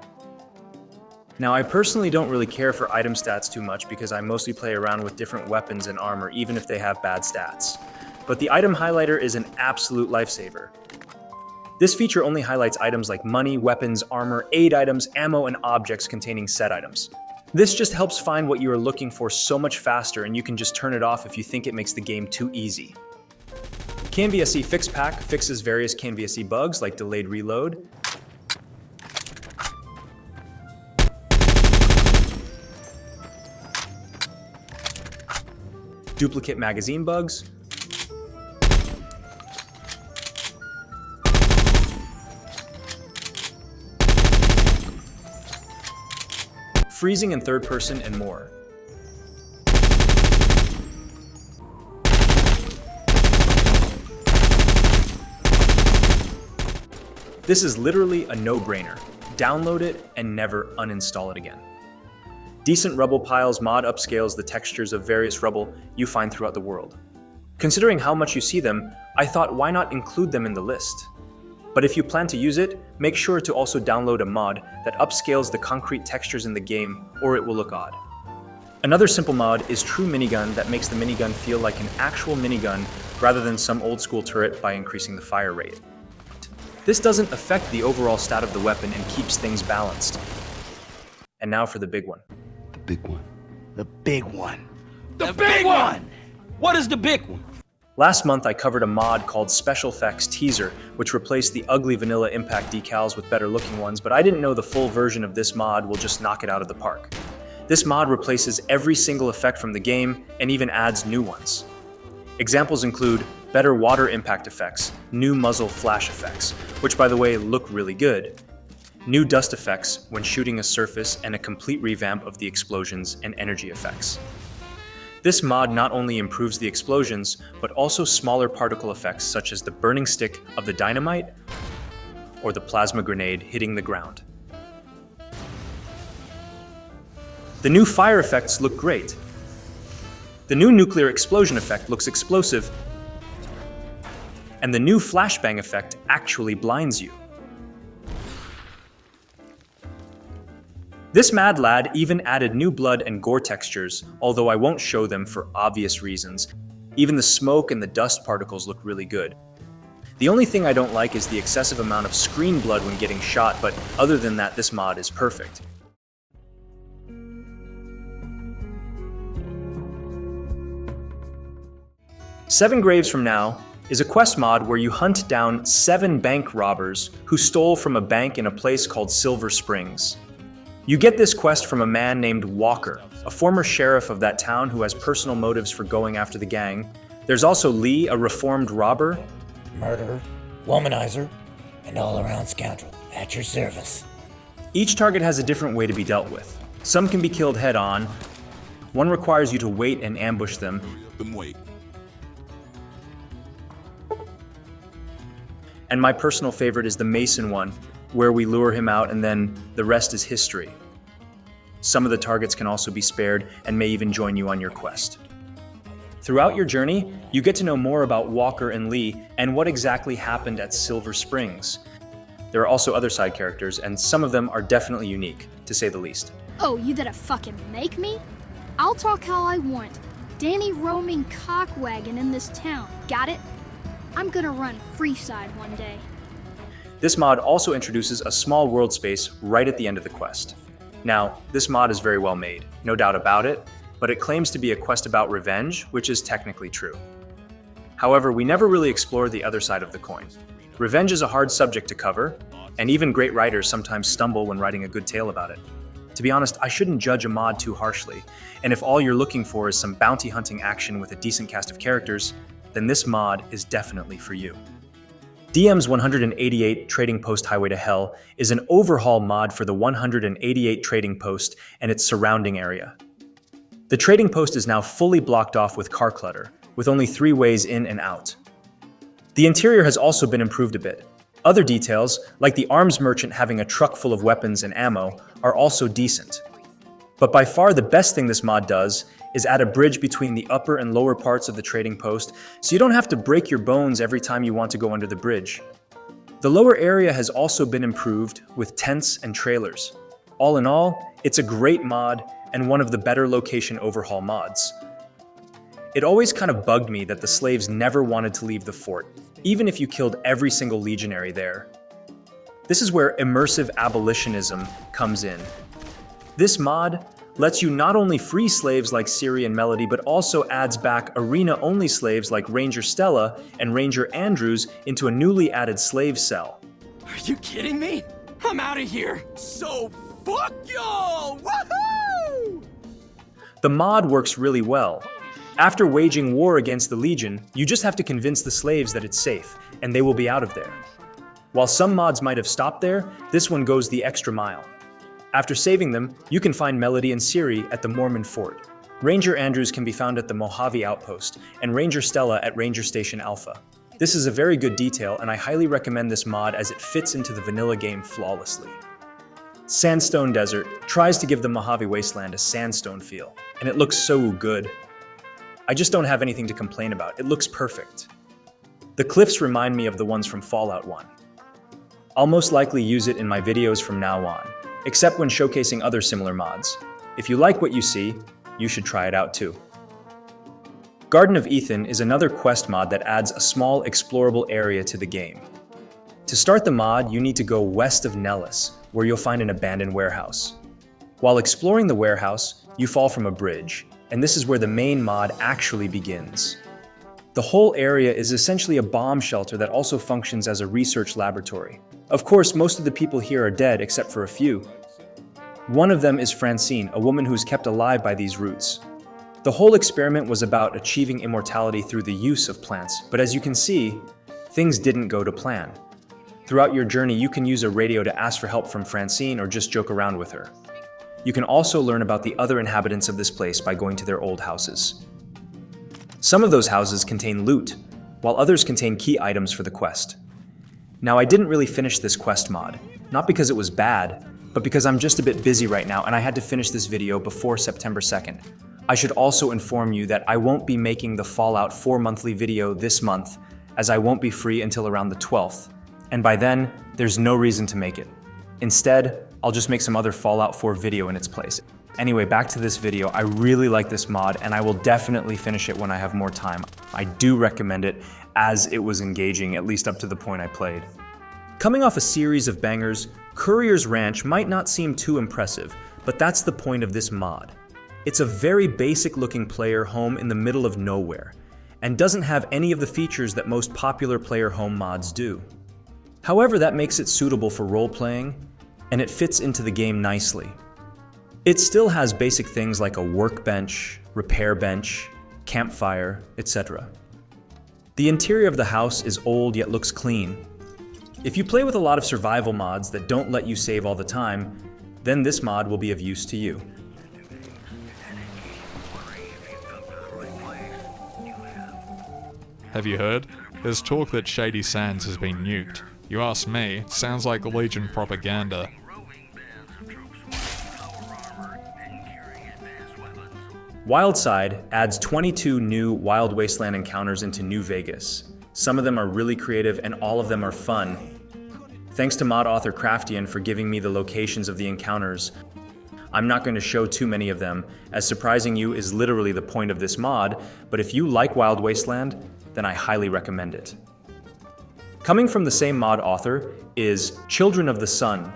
Now, I personally don't really care for item stats too much because I mostly play around with different weapons and armor, even if they have bad stats. But the item highlighter is an absolute lifesaver. This feature only highlights items like money, weapons, armor, aid items, ammo, and objects containing set items. This just helps find what you are looking for so much faster, and you can just turn it off if you think it makes the game too easy. CanVSE Fix Pack fixes various CanVSE bugs like delayed reload, duplicate magazine bugs, freezing in third person, and more. This is literally a no-brainer. Download it and never uninstall it again. Decent Rubble Piles mod upscales the textures of various rubble you find throughout the world. Considering how much you see them, I thought why not include them in the list? But if you plan to use it, make sure to also download a mod that upscales the concrete textures in the game, or it will look odd. Another simple mod is True Minigun that makes the minigun feel like an actual minigun rather than some old school turret by increasing the fire rate. This doesn't affect the overall stat of the weapon and keeps things balanced. And now for the big one. The big one. The big one. The big one! What is the big one? Last month I covered a mod called Special Effects Teaser, which replaced the ugly vanilla impact decals with better looking ones, but I didn't know the full version of this mod will just knock it out of the park. This mod replaces every single effect from the game and even adds new ones. Examples include better water impact effects, new muzzle flash effects, which by the way look really good, new dust effects when shooting a surface, and a complete revamp of the explosions and energy effects. This mod not only improves the explosions, but also smaller particle effects such as the burning stick of the dynamite or the plasma grenade hitting the ground. The new fire effects look great. The new nuclear explosion effect looks explosive, and the new flashbang effect actually blinds you. This mad lad even added new blood and gore textures, although I won't show them for obvious reasons. Even the smoke and the dust particles look really good. The only thing I don't like is the excessive amount of screen blood when getting shot, but other than that, this mod is perfect. Seven Graves from Now is a quest mod where you hunt down 7 bank robbers who stole from a bank in a place called Silver Springs. You get this quest from a man named Walker, a former sheriff of that town who has personal motives for going after the gang. There's also Lee, a reformed robber, Murderer, womanizer, and all-around scoundrel at your service. Each target has a different way to be dealt with. Some can be killed head-on. One requires you to wait and ambush them. And my personal favorite is the Mason one, where we lure him out and then the rest is history. Some of the targets can also be spared and may even join you on your quest. Throughout your journey, you get to know more about Walker and Lee and what exactly happened at Silver Springs. There are also other side characters, and some of them are definitely unique, to say the least. Oh, you gonna fucking make me? I'll talk how I want. Danny roaming cockwagon in this town, got it? I'm gonna run Freeside one day. This mod also introduces a small world space right at the end of the quest. Now, this mod is very well made, no doubt about it, but it claims to be a quest about revenge, which is technically true. However, we never really explore the other side of the coin. Revenge is a hard subject to cover, and even great writers sometimes stumble when writing a good tale about it. To be honest, I shouldn't judge a mod too harshly, and if all you're looking for is some bounty hunting action with a decent cast of characters, then this mod is definitely for you. DM's 188 Trading Post Highway to Hell is an overhaul mod for the 188 Trading Post and its surrounding area. The Trading Post is now fully blocked off with car clutter, with only 3 ways in and out. The interior has also been improved a bit. Other details, like the arms merchant having a truck full of weapons and ammo, are also decent. But by far the best thing this mod does is add a bridge between the upper and lower parts of the trading post, so you don't have to break your bones every time you want to go under the bridge. The lower area has also been improved with tents and trailers. All in all, it's a great mod and one of the better location overhaul mods. It always kind of bugged me that the slaves never wanted to leave the fort, even if you killed every single legionary there. This is where immersive abolitionism comes in. This mod lets you not only free slaves like Siri and Melody, but also adds back arena-only slaves like Ranger Stella and Ranger Andrews into a newly added slave cell. Are you kidding me? I'm out of here. So fuck y'all! Woohoo! The mod works really well. After waging war against the Legion, you just have to convince the slaves that it's safe, and they will be out of there. While some mods might have stopped there, this one goes the extra mile. After saving them, you can find Melody and Siri at the Mormon Fort. Ranger Andrews can be found at the Mojave Outpost, and Ranger Stella at Ranger Station Alpha. This is a very good detail, and I highly recommend this mod as it fits into the vanilla game flawlessly. Sandstone Desert tries to give the Mojave Wasteland a sandstone feel, and it looks so good. I just don't have anything to complain about. It looks perfect. The cliffs remind me of the ones from Fallout 1. I'll most likely use it in my videos from now on, except when showcasing other similar mods. If you like what you see, you should try it out too. Garden of Ethan is another quest mod that adds a small explorable area to the game. To start the mod, you need to go west of Nellis, where you'll find an abandoned warehouse. While exploring the warehouse, you fall from a bridge, and this is where the main mod actually begins. The whole area is essentially a bomb shelter that also functions as a research laboratory. Of course, most of the people here are dead except for a few. One of them is Francine, a woman who's kept alive by these roots. The whole experiment was about achieving immortality through the use of plants, but as you can see, things didn't go to plan. Throughout your journey, you can use a radio to ask for help from Francine or just joke around with her. You can also learn about the other inhabitants of this place by going to their old houses. Some of those houses contain loot, while others contain key items for the quest. Now, I didn't really finish this quest mod, not because it was bad, but because I'm just a bit busy right now and I had to finish this video before September 2nd. I should also inform you that I won't be making the Fallout 4 monthly video this month, as I won't be free until around the 12th, and by then, there's no reason to make it. Instead, I'll just make some other Fallout 4 video in its place. Anyway, back to this video. I really like this mod and I will definitely finish it when I have more time. I do recommend it as it was engaging, at least up to the point I played. Coming off a series of bangers, Courier's Ranch might not seem too impressive, but that's the point of this mod. It's a very basic looking player home in the middle of nowhere, and doesn't have any of the features that most popular player home mods do. However, that makes it suitable for role-playing, and it fits into the game nicely. It still has basic things like a workbench, repair bench, campfire, etc. The interior of the house is old yet looks clean. If you play with a lot of survival mods that don't let you save all the time, then this mod will be of use to you. Have you heard? There's talk that Shady Sands has been nuked. You ask me, it sounds like Legion propaganda. Wildside adds 22 new Wild Wasteland encounters into New Vegas. Some of them are really creative and all of them are fun. Thanks to mod author Craftian for giving me the locations of the encounters. I'm not going to show too many of them, as surprising you is literally the point of this mod, but if you like Wild Wasteland, then I highly recommend it. Coming from the same mod author is Children of the Sun.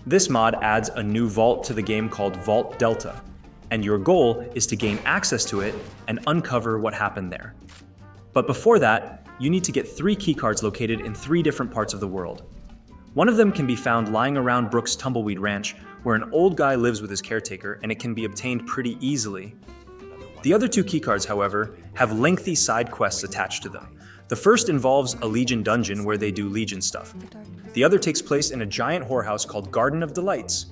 This mod adds a new vault to the game called Vault Delta, and your goal is to gain access to it and uncover what happened there. But before that, you need to get 3 keycards located in 3 different parts of the world. One of them can be found lying around Brooks' Tumbleweed Ranch, where an old guy lives with his caretaker, and it can be obtained pretty easily. The other 2 keycards, however, have lengthy side quests attached to them. The first involves a Legion dungeon where they do Legion stuff. The other takes place in a giant whorehouse called Garden of Delights.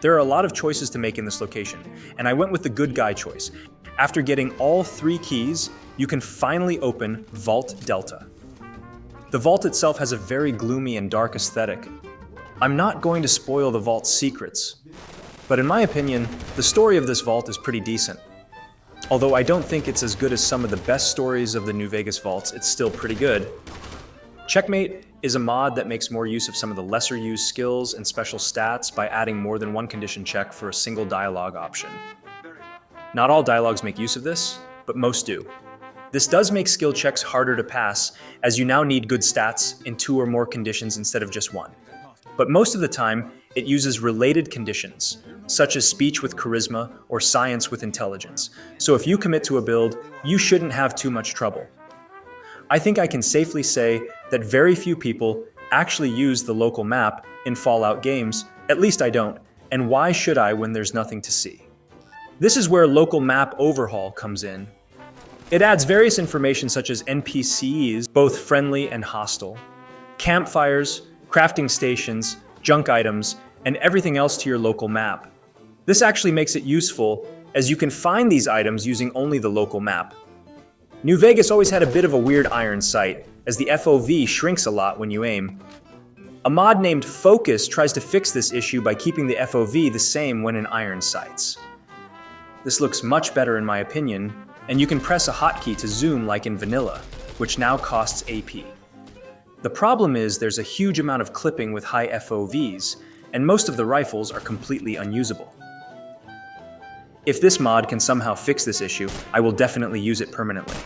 There are a lot of choices to make in this location, and I went with the good guy choice. After getting all 3 keys, you can finally open Vault Delta. The vault itself has a very gloomy and dark aesthetic. I'm not going to spoil the vault's secrets, but in my opinion, the story of this vault is pretty decent. Although I don't think it's as good as some of the best stories of the New Vegas vaults, it's still pretty good. Checkmate is a mod that makes more use of some of the lesser used skills and special stats by adding more than one condition check for a single dialogue option. Not all dialogues make use of this, but most do. This does make skill checks harder to pass, as you now need good stats in 2 or more conditions instead of just 1. But most of the time, it uses related conditions, such as speech with charisma or science with intelligence. So if you commit to a build, you shouldn't have too much trouble. I think I can safely say that very few people actually use the local map in Fallout games, at least I don't, and why should I when there's nothing to see? This is where local map overhaul comes in. It adds various information such as NPCs, both friendly and hostile, campfires, crafting stations, junk items, and everything else to your local map. This actually makes it useful, as you can find these items using only the local map. New Vegas always had a bit of a weird iron sight, as the FOV shrinks a lot when you aim. A mod named Focus tries to fix this issue by keeping the FOV the same when in iron sights. This looks much better in my opinion, and you can press a hotkey to zoom like in vanilla, which now costs AP. The problem is there's a huge amount of clipping with high FOVs, and most of the rifles are completely unusable. If this mod can somehow fix this issue, I will definitely use it permanently.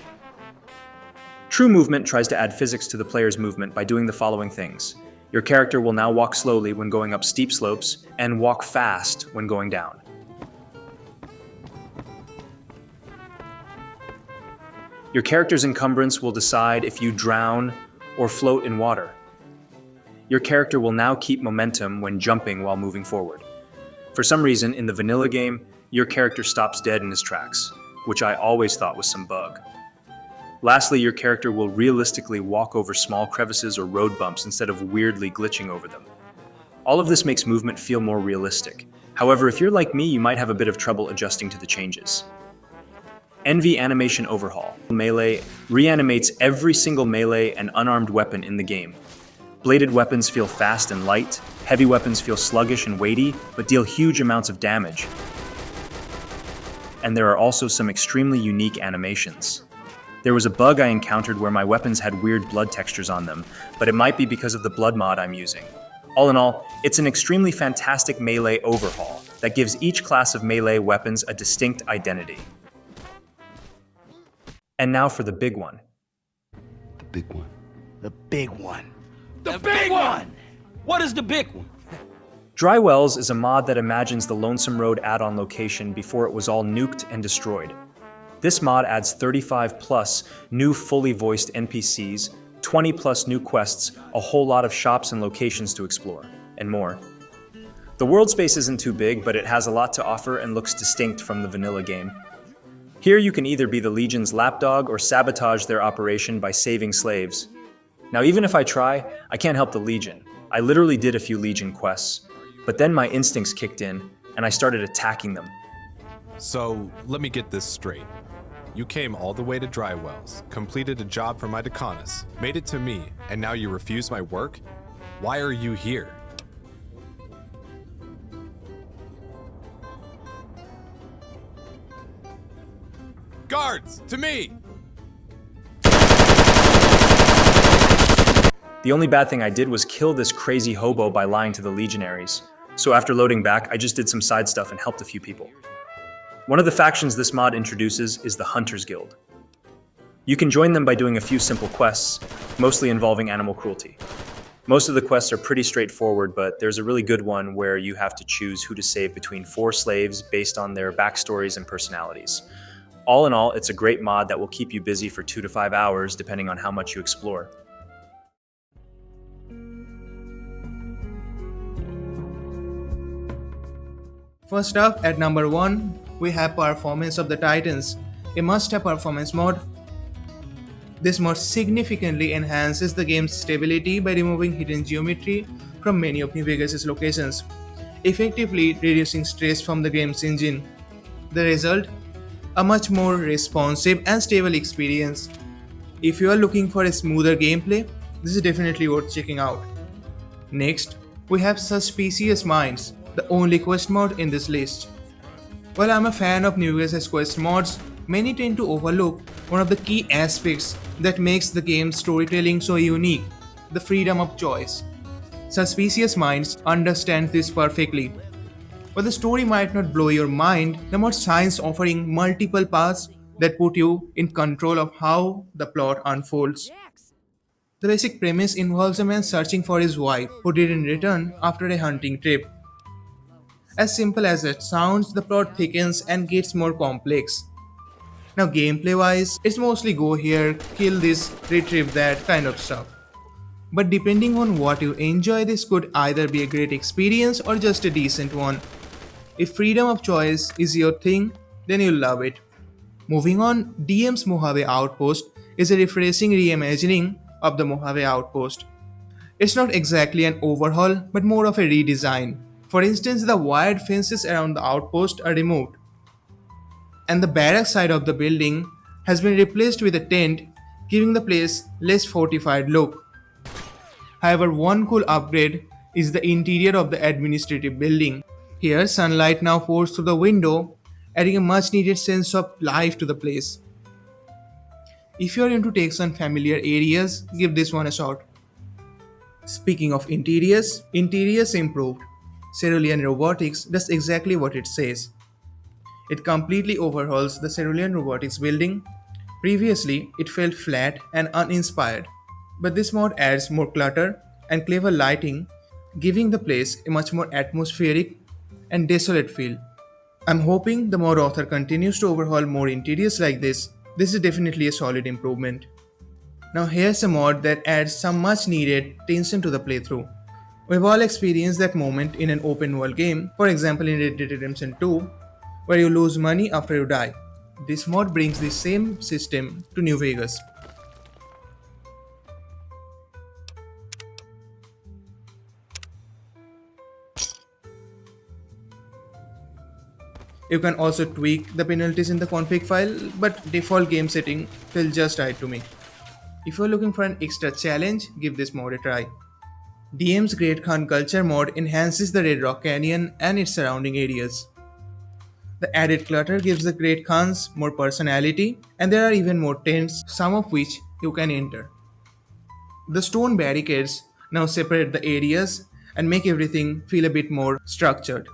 True Movement tries to add physics to the player's movement by doing the following things. Your character will now walk slowly when going up steep slopes, and walk fast when going down. Your character's encumbrance will decide if you drown or float in water. Your character will now keep momentum when jumping while moving forward. For some reason, in the vanilla game, your character stops dead in his tracks, which I always thought was some bug. Lastly, your character will realistically walk over small crevices or road bumps instead of weirdly glitching over them. All of this makes movement feel more realistic. However, if you're like me, you might have a bit of trouble adjusting to the changes. Envy Animation Overhaul. Melee reanimates every single melee and unarmed weapon in the game. Bladed weapons feel fast and light, heavy weapons feel sluggish and weighty, but deal huge amounts of damage. And there are also some extremely unique animations. There was a bug I encountered where my weapons had weird blood textures on them, but it might be because of the blood mod I'm using. All in all, it's an extremely fantastic melee overhaul that gives each class of melee weapons a distinct identity. And now for the big one. The big one. The big one. The big one! What is the big one? Dry Wells is a mod that imagines the Lonesome Road add-on location before it was all nuked and destroyed. This mod adds 35 plus new fully voiced NPCs, 20 plus new quests, a whole lot of shops and locations to explore, and more. The world space isn't too big, but it has a lot to offer and looks distinct from the vanilla game. Here you can either be the Legion's lapdog or sabotage their operation by saving slaves. Now even if I try, I can't help the Legion. I literally did a few Legion quests, but then my instincts kicked in and I started attacking them. So, let me get this straight. You came all the way to Dry Wells, completed a job for my Decanus, made it to me, and now you refuse my work? Why are you here? Guards, to me! The only bad thing I did was kill this crazy hobo by lying to the legionaries. So after loading back, I just did some side stuff and helped a few people. One of the factions this mod introduces is the Hunters Guild. You can join them by doing a few simple quests, mostly involving animal cruelty. Most of the quests are pretty straightforward, but there's a really good one where you have to choose who to save between 4 slaves based on their backstories and personalities. All in all, it's a great mod that will keep you busy for 2 to 5 hours, depending on how much you explore. First up, at number 1, we have Performance of the Titans, a must-have performance mod. This mod significantly enhances the game's stability by removing hidden geometry from many of New Vegas' locations, effectively reducing stress from the game's engine. The result? A much more responsive and stable experience. If you are looking for a smoother gameplay, this is definitely worth checking out. Next, we have Suspicious Minds, the only quest mod in this list. While I'm a fan of New Vegas' quest mods, many tend to overlook one of the key aspects that makes the game's storytelling so unique, the freedom of choice. Suspicious Minds understands this perfectly. While the story might not blow your mind, the mod shines offering multiple paths that put you in control of how the plot unfolds. The basic premise involves a man searching for his wife, who didn't return after a hunting trip. As simple as it sounds, the plot thickens and gets more complex. Now gameplay wise, it's mostly go here, kill this, retrieve that kind of stuff. But depending on what you enjoy, this could either be a great experience or just a decent one. If freedom of choice is your thing, then you'll love it. Moving on, DM's Mojave Outpost is a refreshing reimagining of the Mojave Outpost. It's not exactly an overhaul, but more of a redesign. For instance, the wired fences around the outpost are removed, and the barrack side of the building has been replaced with a tent, giving the place less fortified look. However, one cool upgrade is the interior of the administrative building. Here, sunlight now pours through the window, adding a much needed sense of life to the place. If you are into takes on familiar areas, give this one a shot. Speaking of interiors improved. Cerulean Robotics does exactly what it says. It completely overhauls the Cerulean Robotics building. Previously, it felt flat and uninspired, but this mod adds more clutter and clever lighting, giving the place a much more atmospheric and desolate feel. I'm hoping the mod author continues to overhaul more interiors like this. This is definitely a solid improvement. Now here's a mod that adds some much needed tension to the playthrough. We've all experienced that moment in an open world game, for example in Red Dead Redemption 2, where you lose money after you die. This mod brings the same system to New Vegas. You can also tweak the penalties in the config file, but default game setting feels just right to me. If you're looking for an extra challenge, give this mod a try. DM's Great Khan Culture mod enhances the Red Rock Canyon and its surrounding areas. The added clutter gives the Great Khans more personality, and there are even more tents, some of which you can enter. The stone barricades now separate the areas and make everything feel a bit more structured.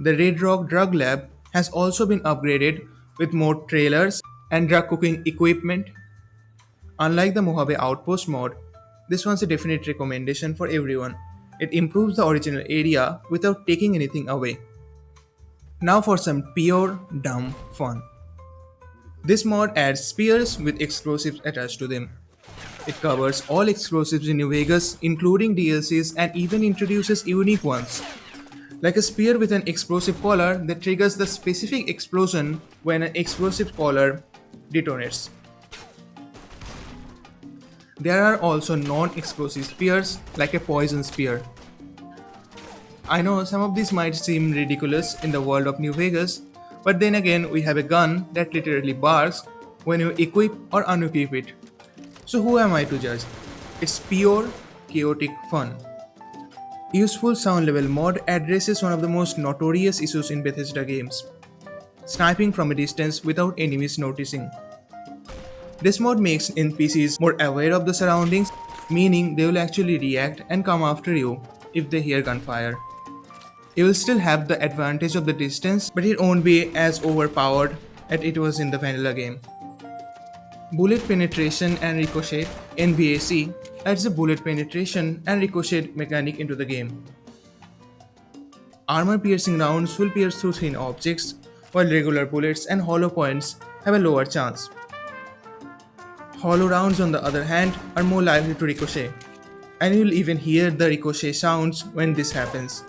The Red Rock Drug Lab has also been upgraded with more trailers and drug cooking equipment. Unlike the Mojave Outpost mod, this one's a definite recommendation for everyone. It improves the original area without taking anything away. Now for some pure dumb fun. This mod adds spears with explosives attached to them. It covers all explosives in New Vegas, including DLCs, and even introduces unique ones, like a spear with an explosive collar that triggers the specific explosion when an explosive collar detonates. There are also non-explosive spears, like a poison spear. I know some of these might seem ridiculous in the world of New Vegas, but then again we have a gun that literally barks when you equip or unequip it. So who am I to judge? It's pure, chaotic fun. Useful Sound Level mod addresses one of the most notorious issues in Bethesda games: sniping from a distance without enemies noticing. This mod makes NPCs more aware of the surroundings, meaning they will actually react and come after you if they hear gunfire. You will still have the advantage of the distance, but it won't be as overpowered as it was in the vanilla game. Bullet Penetration and Ricochet (NVAC) adds a bullet penetration and ricochet mechanic into the game. Armor-piercing rounds will pierce through thin objects, while regular bullets and hollow points have a lower chance. Hollow rounds, on the other hand, are more likely to ricochet, and you'll even hear the ricochet sounds when this happens.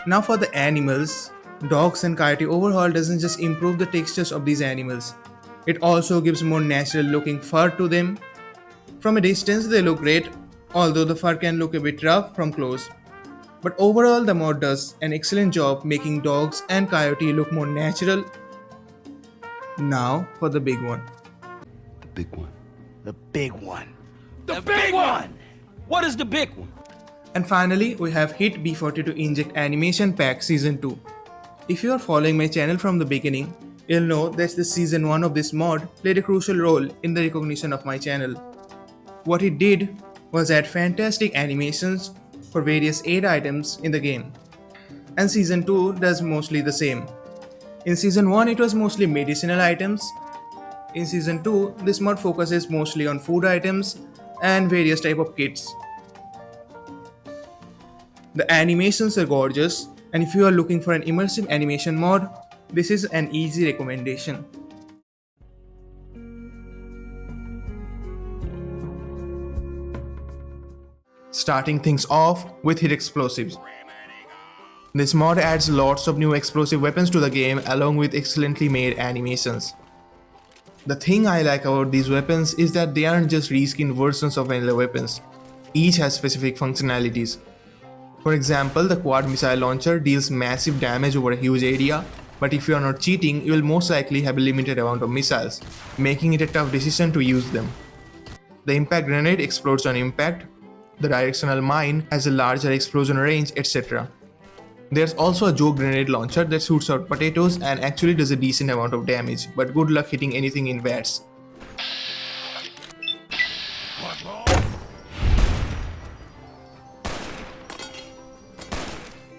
Now for the animals. Dogs and Coyote Overhaul doesn't just improve the textures of these animals, it also gives more natural looking fur to them. From a distance they look great, although the fur can look a bit rough from close. But overall the mod does an excellent job making dogs and coyote look more natural. Now for the big one. The big one. The big one. The big one! What is the big one? And finally, we have Hit B42 Inject Animation Pack Season 2. If you are following my channel from the beginning, you'll know that the Season 1 of this mod played a crucial role in the recognition of my channel. What it did was add fantastic animations for various aid items in the game. And Season 2 does mostly the same. In Season 1 it was mostly medicinal items. In Season 2, this mod focuses mostly on food items and various type of kits. The animations are gorgeous, and if you are looking for an immersive animation mod, this is an easy recommendation. Starting things off with Hit Explosives. This mod adds lots of new explosive weapons to the game along with excellently made animations. The thing I like about these weapons is that they aren't just reskinned versions of vanilla weapons. Each has specific functionalities. For example, the quad missile launcher deals massive damage over a huge area, but if you are not cheating, you will most likely have a limited amount of missiles, making it a tough decision to use them. The impact grenade explodes on impact, the directional mine has a larger explosion range, etc. There's also a Joe grenade launcher that shoots out potatoes and actually does a decent amount of damage, but good luck hitting anything in VATS.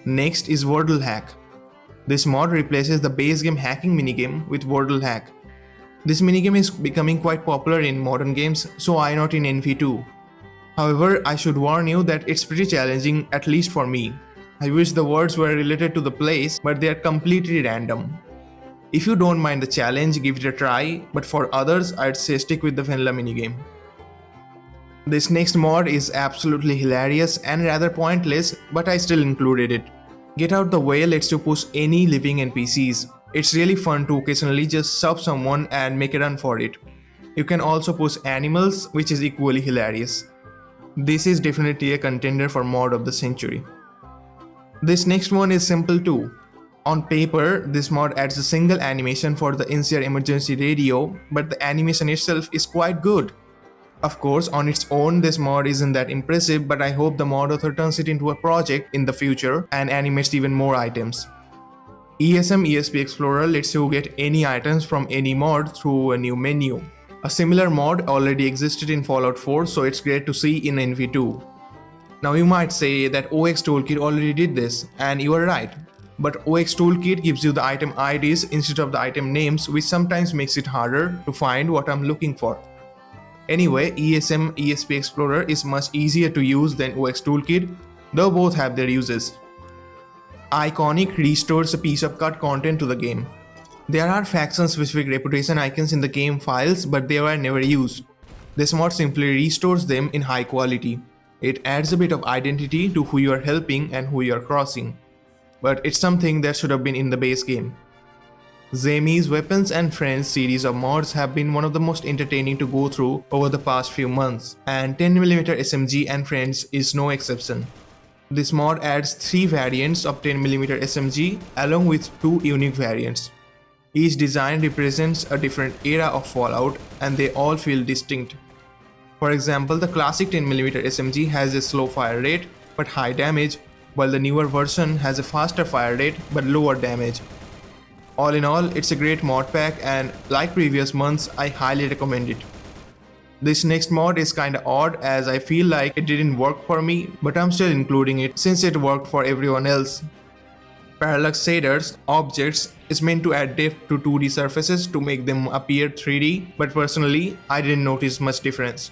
Next is Wordle Hack. This mod replaces the base game hacking minigame with Wordle Hack. This minigame is becoming quite popular in modern games, so why not in NV2? However, I should warn you that it's pretty challenging, at least for me. I wish the words were related to the place, but they are completely random. If you don't mind the challenge, give it a try, but for others, I'd say stick with the vanilla minigame. This next mod is absolutely hilarious and rather pointless, but I still included it. Get Out the Way lets you push any living NPCs. It's really fun to occasionally just sub someone and make a run for it. You can also push animals, which is equally hilarious. This is definitely a contender for mod of the century. This next one is simple too. On paper, this mod adds a single animation for the NCR emergency radio, but the animation itself is quite good. Of course, on its own, this mod isn't that impressive, but I hope the mod author turns it into a project in the future and animates even more items. ESM ESP Explorer lets you get any items from any mod through a new menu. A similar mod already existed in Fallout 4, so it's great to see in NV2. Now you might say that OX Toolkit already did this, and you are right. But OX Toolkit gives you the item IDs instead of the item names, which sometimes makes it harder to find what I'm looking for. Anyway, ESM ESP Explorer is much easier to use than OX Toolkit, though both have their uses. Iconic restores a piece of cut content to the game. There are faction-specific reputation icons in the game files, but they were never used. This mod simply restores them in high quality. It adds a bit of identity to who you are helping and who you are crossing. But it's something that should have been in the base game. Zami's Weapons and Friends series of mods have been one of the most entertaining to go through over the past few months, and 10mm SMG and Friends is no exception. This mod adds 3 variants of 10mm SMG along with 2 unique variants. Each design represents a different era of Fallout, and they all feel distinct. For example, the classic 10mm SMG has a slow fire rate but high damage, while the newer version has a faster fire rate but lower damage. All in all, it's a great mod pack, and like previous months, I highly recommend it. This next mod is kinda odd as I feel like it didn't work for me, but I'm still including it since it worked for everyone else. Parallax shaders, objects, is meant to add depth to 2D surfaces to make them appear 3D, but personally, I didn't notice much difference.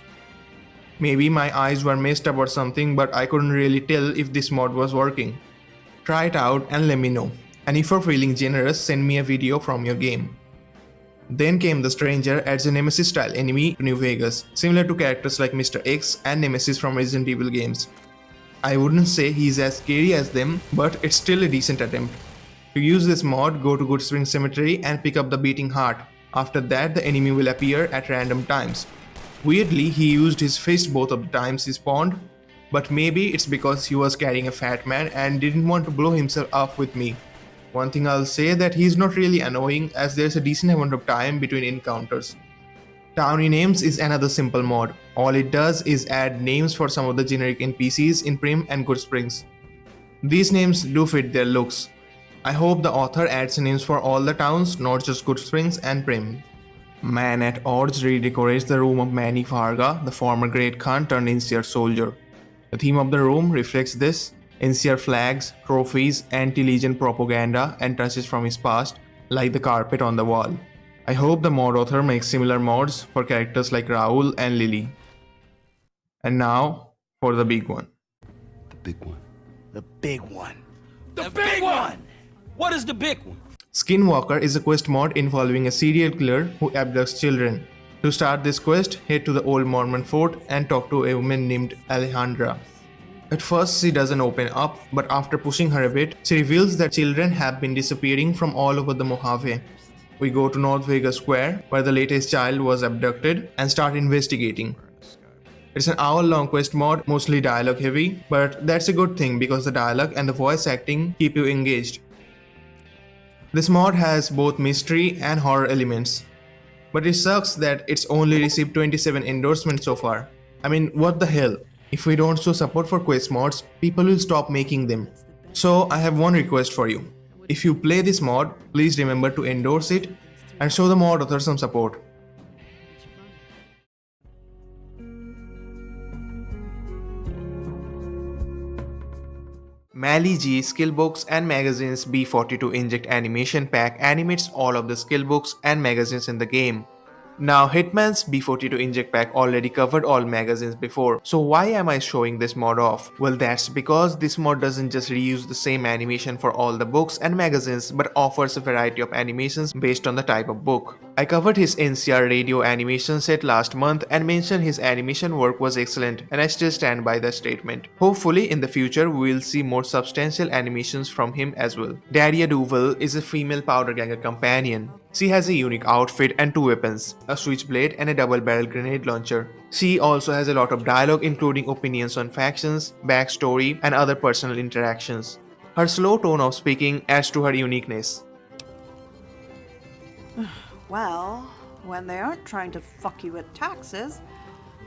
Maybe my eyes were messed up or something, but I couldn't really tell if this mod was working. Try it out and let me know. And if you're feeling generous, send me a video from your game. Then came the Stranger, adds a Nemesis style enemy to New Vegas, similar to characters like Mr. X and Nemesis from Resident Evil games. I wouldn't say he's as scary as them, but it's still a decent attempt. To use this mod, go to Good Spring Cemetery and pick up the Beating Heart. After that, the enemy will appear at random times. Weirdly, he used his fist both of the times he spawned, but maybe it's because he was carrying a fat man and didn't want to blow himself up with me. One thing I'll say that he's not really annoying, as there's a decent amount of time between encounters. Townie Names is another simple mod. All it does is add names for some of the generic NPCs in Prim and Good Springs. These names do fit their looks. I hope the author adds names for all the towns, not just Good Springs and Prim. Man at Odds redecorates the room of Manny Farga, the former Great Khan turned NCR soldier. The theme of the room reflects this: NCR flags, trophies, anti-Legion propaganda, and touches from his past, like the carpet on the wall. I hope the mod author makes similar mods for characters like Raul and Lily. And now, for the big one. The big one. The big one. The big one! What is the big one? Skinwalker is a quest mod involving a serial killer who abducts children. To start this quest, head to the old Mormon fort and talk to a woman named Alejandra. At first, she doesn't open up, but after pushing her a bit, she reveals that children have been disappearing from all over the Mojave. We go to North Vegas Square, where the latest child was abducted, and start investigating. It's an hour-long quest mod, mostly dialogue heavy, but that's a good thing because the dialogue and the voice acting keep you engaged. This mod has both mystery and horror elements, but it sucks that it's only received 27 endorsements so far. I mean, what the hell? If we don't show support for quest mods, people will stop making them. So I have one request for you. If you play this mod, please remember to endorse it and show the mod author some support. Mali G skill books and magazines B42 Inject animation pack animates all of the skill books and magazines in the game. Now Hitman's B42 Inject pack already covered all magazines before, so why am I showing this mod off? Well, that's because this mod doesn't just reuse the same animation for all the books and magazines but offers a variety of animations based on the type of book. I covered his NCR radio animation set last month and mentioned his animation work was excellent, and I still stand by that statement. Hopefully in the future we will see more substantial animations from him as well. Daria Duval is a female powder ganger companion. She has a unique outfit and two weapons, a switchblade and a double-barrel grenade launcher. She also has a lot of dialogue including opinions on factions, backstory, and other personal interactions. Her slow tone of speaking adds to her uniqueness. Well, when they aren't trying to fuck you with taxes,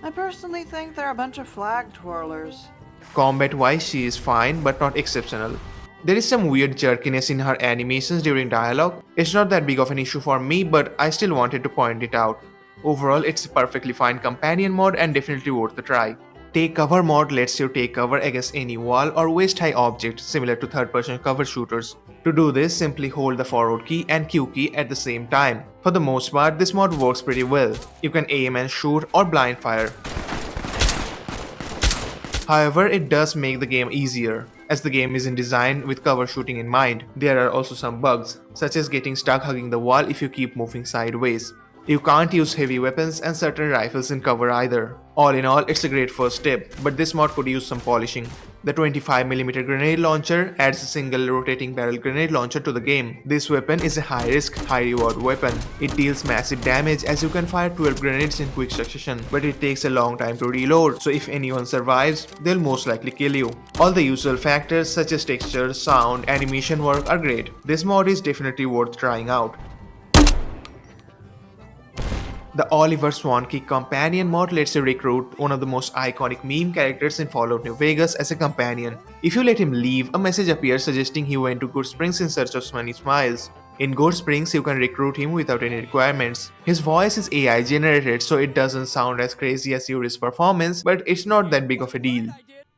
I personally think they're a bunch of flag twirlers. Combat-wise, she is fine but not exceptional. There is some weird jerkiness in her animations during dialogue. It's not that big of an issue for me, but I still wanted to point it out. Overall, it's a perfectly fine companion mod and definitely worth a try. Take cover mod lets you take cover against any wall or waist-high object similar to third-person cover shooters. To do this, simply hold the forward key and Q key at the same time. For the most part, this mod works pretty well. You can aim and shoot or blind fire. However, it does make the game easier, as the game isn't designed with cover shooting in mind. There are also some bugs, such as getting stuck hugging the wall if you keep moving sideways. You can't use heavy weapons and certain rifles in cover either. All in all, it's a great first step, but this mod could use some polishing. The 25mm grenade launcher adds a single rotating barrel grenade launcher to the game. This weapon is a high risk, high reward weapon. It deals massive damage as you can fire 12 grenades in quick succession, but it takes a long time to reload, so if anyone survives, they'll most likely kill you. All the usual factors such as texture, sound, animation work are great. This mod is definitely worth trying out. The Oliver Swankick companion mod lets you recruit one of the most iconic meme characters in Fallout New Vegas as a companion. If you let him leave, a message appears suggesting he went to Good Springs in search of Sunny Smiles. In Good Springs, you can recruit him without any requirements. His voice is AI generated, so it doesn't sound as crazy as Yuri's performance, but it's not that big of a deal.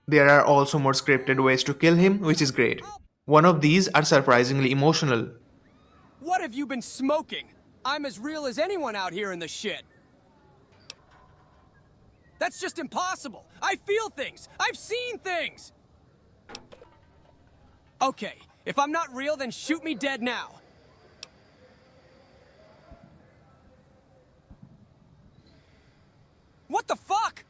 There are also more scripted ways to kill him, which is great. One of these are surprisingly emotional. What have you been smoking? I'm as real as anyone out here in the shit. That's just impossible. I feel things. I've seen things. Okay, if I'm not real, then shoot me dead now. What the fuck?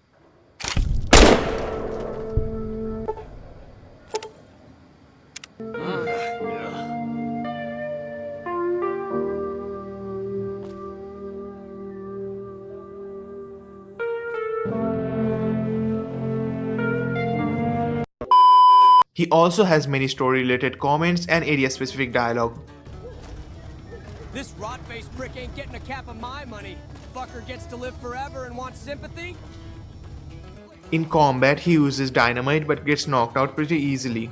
He also has many story-related comments and area-specific dialogue. This rot-faced prick ain't getting a cap of my money. Fucker gets to live forever and wants sympathy? In combat, he uses dynamite but gets knocked out pretty easily.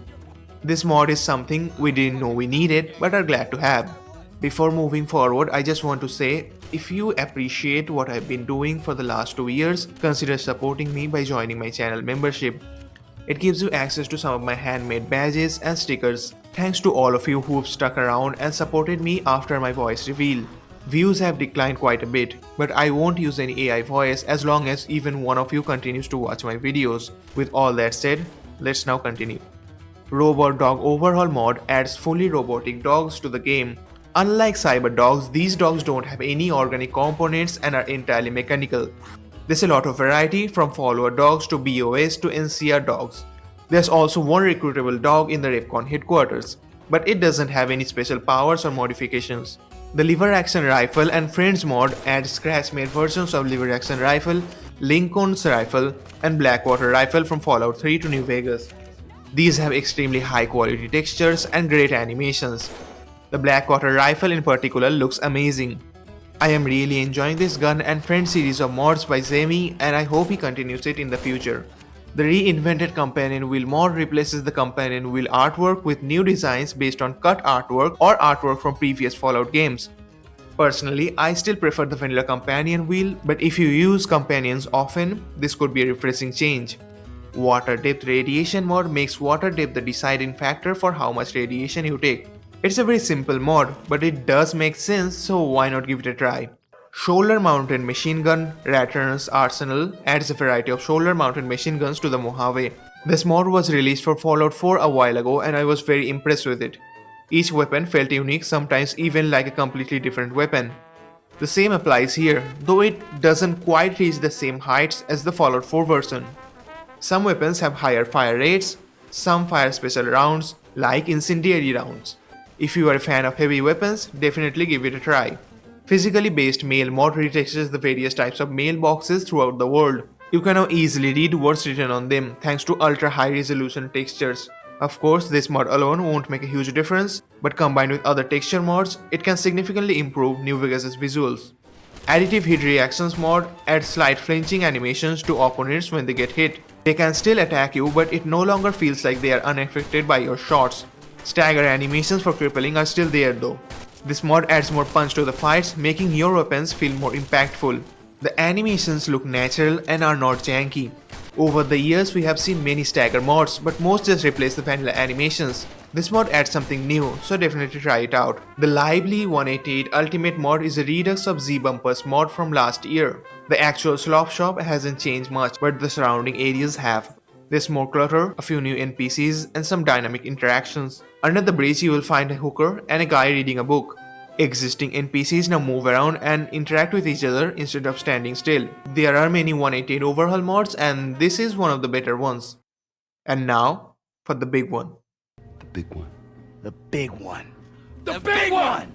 This mod is something we didn't know we needed but are glad to have. Before moving forward, I just want to say, if you appreciate what I've been doing for the last 2 years, consider supporting me by joining my channel membership. It gives you access to some of my handmade badges and stickers. Thanks to all of you who've stuck around and supported me after my voice reveal. Views have declined quite a bit, but I won't use any AI voice as long as even one of you continues to watch my videos. With all that said, let's now continue. Robot Dog Overhaul mod adds fully robotic dogs to the game. Unlike cyber dogs, these dogs don't have any organic components and are entirely mechanical. There's a lot of variety from follower dogs to BOS to NCR dogs. There's also one recruitable dog in the Repcon headquarters, but it doesn't have any special powers or modifications. The Lever Action Rifle and Friends mod adds scratch-made versions of Lever Action Rifle, Lincoln's Rifle, and Blackwater Rifle from Fallout 3 to New Vegas. These have extremely high quality textures and great animations. The Blackwater Rifle in particular looks amazing. I am really enjoying this gun and Friend series of mods by Zemi, and I hope he continues it in the future. The reinvented companion wheel mod replaces the companion wheel artwork with new designs based on cut artwork or artwork from previous Fallout games. Personally, I still prefer the vanilla companion wheel, but if you use companions often, this could be a refreshing change. Water depth radiation mod makes water depth the deciding factor for how much radiation you take. It's a very simple mod, but it does make sense, so why not give it a try? Shoulder mounted machine gun Ratner's Arsenal adds a variety of shoulder mounted machine guns to the Mojave. This mod was released for Fallout 4 a while ago and I was very impressed with it. Each weapon felt unique, sometimes even like a completely different weapon. The same applies here, though it doesn't quite reach the same heights as the Fallout 4 version. Some weapons have higher fire rates, some fire special rounds, like incendiary rounds. If you are a fan of heavy weapons, definitely give it a try. Physically based mail mod retextures the various types of mailboxes throughout the world. You can now easily read what's written on them thanks to ultra high resolution textures. Of course, this mod alone won't make a huge difference, but combined with other texture mods, it can significantly improve New Vegas' visuals. Additive hit reactions mod adds slight flinching animations to opponents when they get hit. They can still attack you, but it no longer feels like they are unaffected by your shots. Stagger animations for crippling are still there though. This mod adds more punch to the fights, making your weapons feel more impactful. The animations look natural and are not janky. Over the years we have seen many stagger mods, but most just replace the vanilla animations. This mod adds something new, so definitely try it out. The Lively 188 Ultimate mod is a redux of Z-Bumpers mod from last year. The actual slop shop hasn't changed much, but the surrounding areas have. There's more clutter, a few new NPCs, and some dynamic interactions. Under the bridge you will find a hooker and a guy reading a book. Existing NPCs now move around and interact with each other instead of standing still. There are many 188 overhaul mods and this is one of the better ones. And now, for the big one. The big one. The big one. The big one!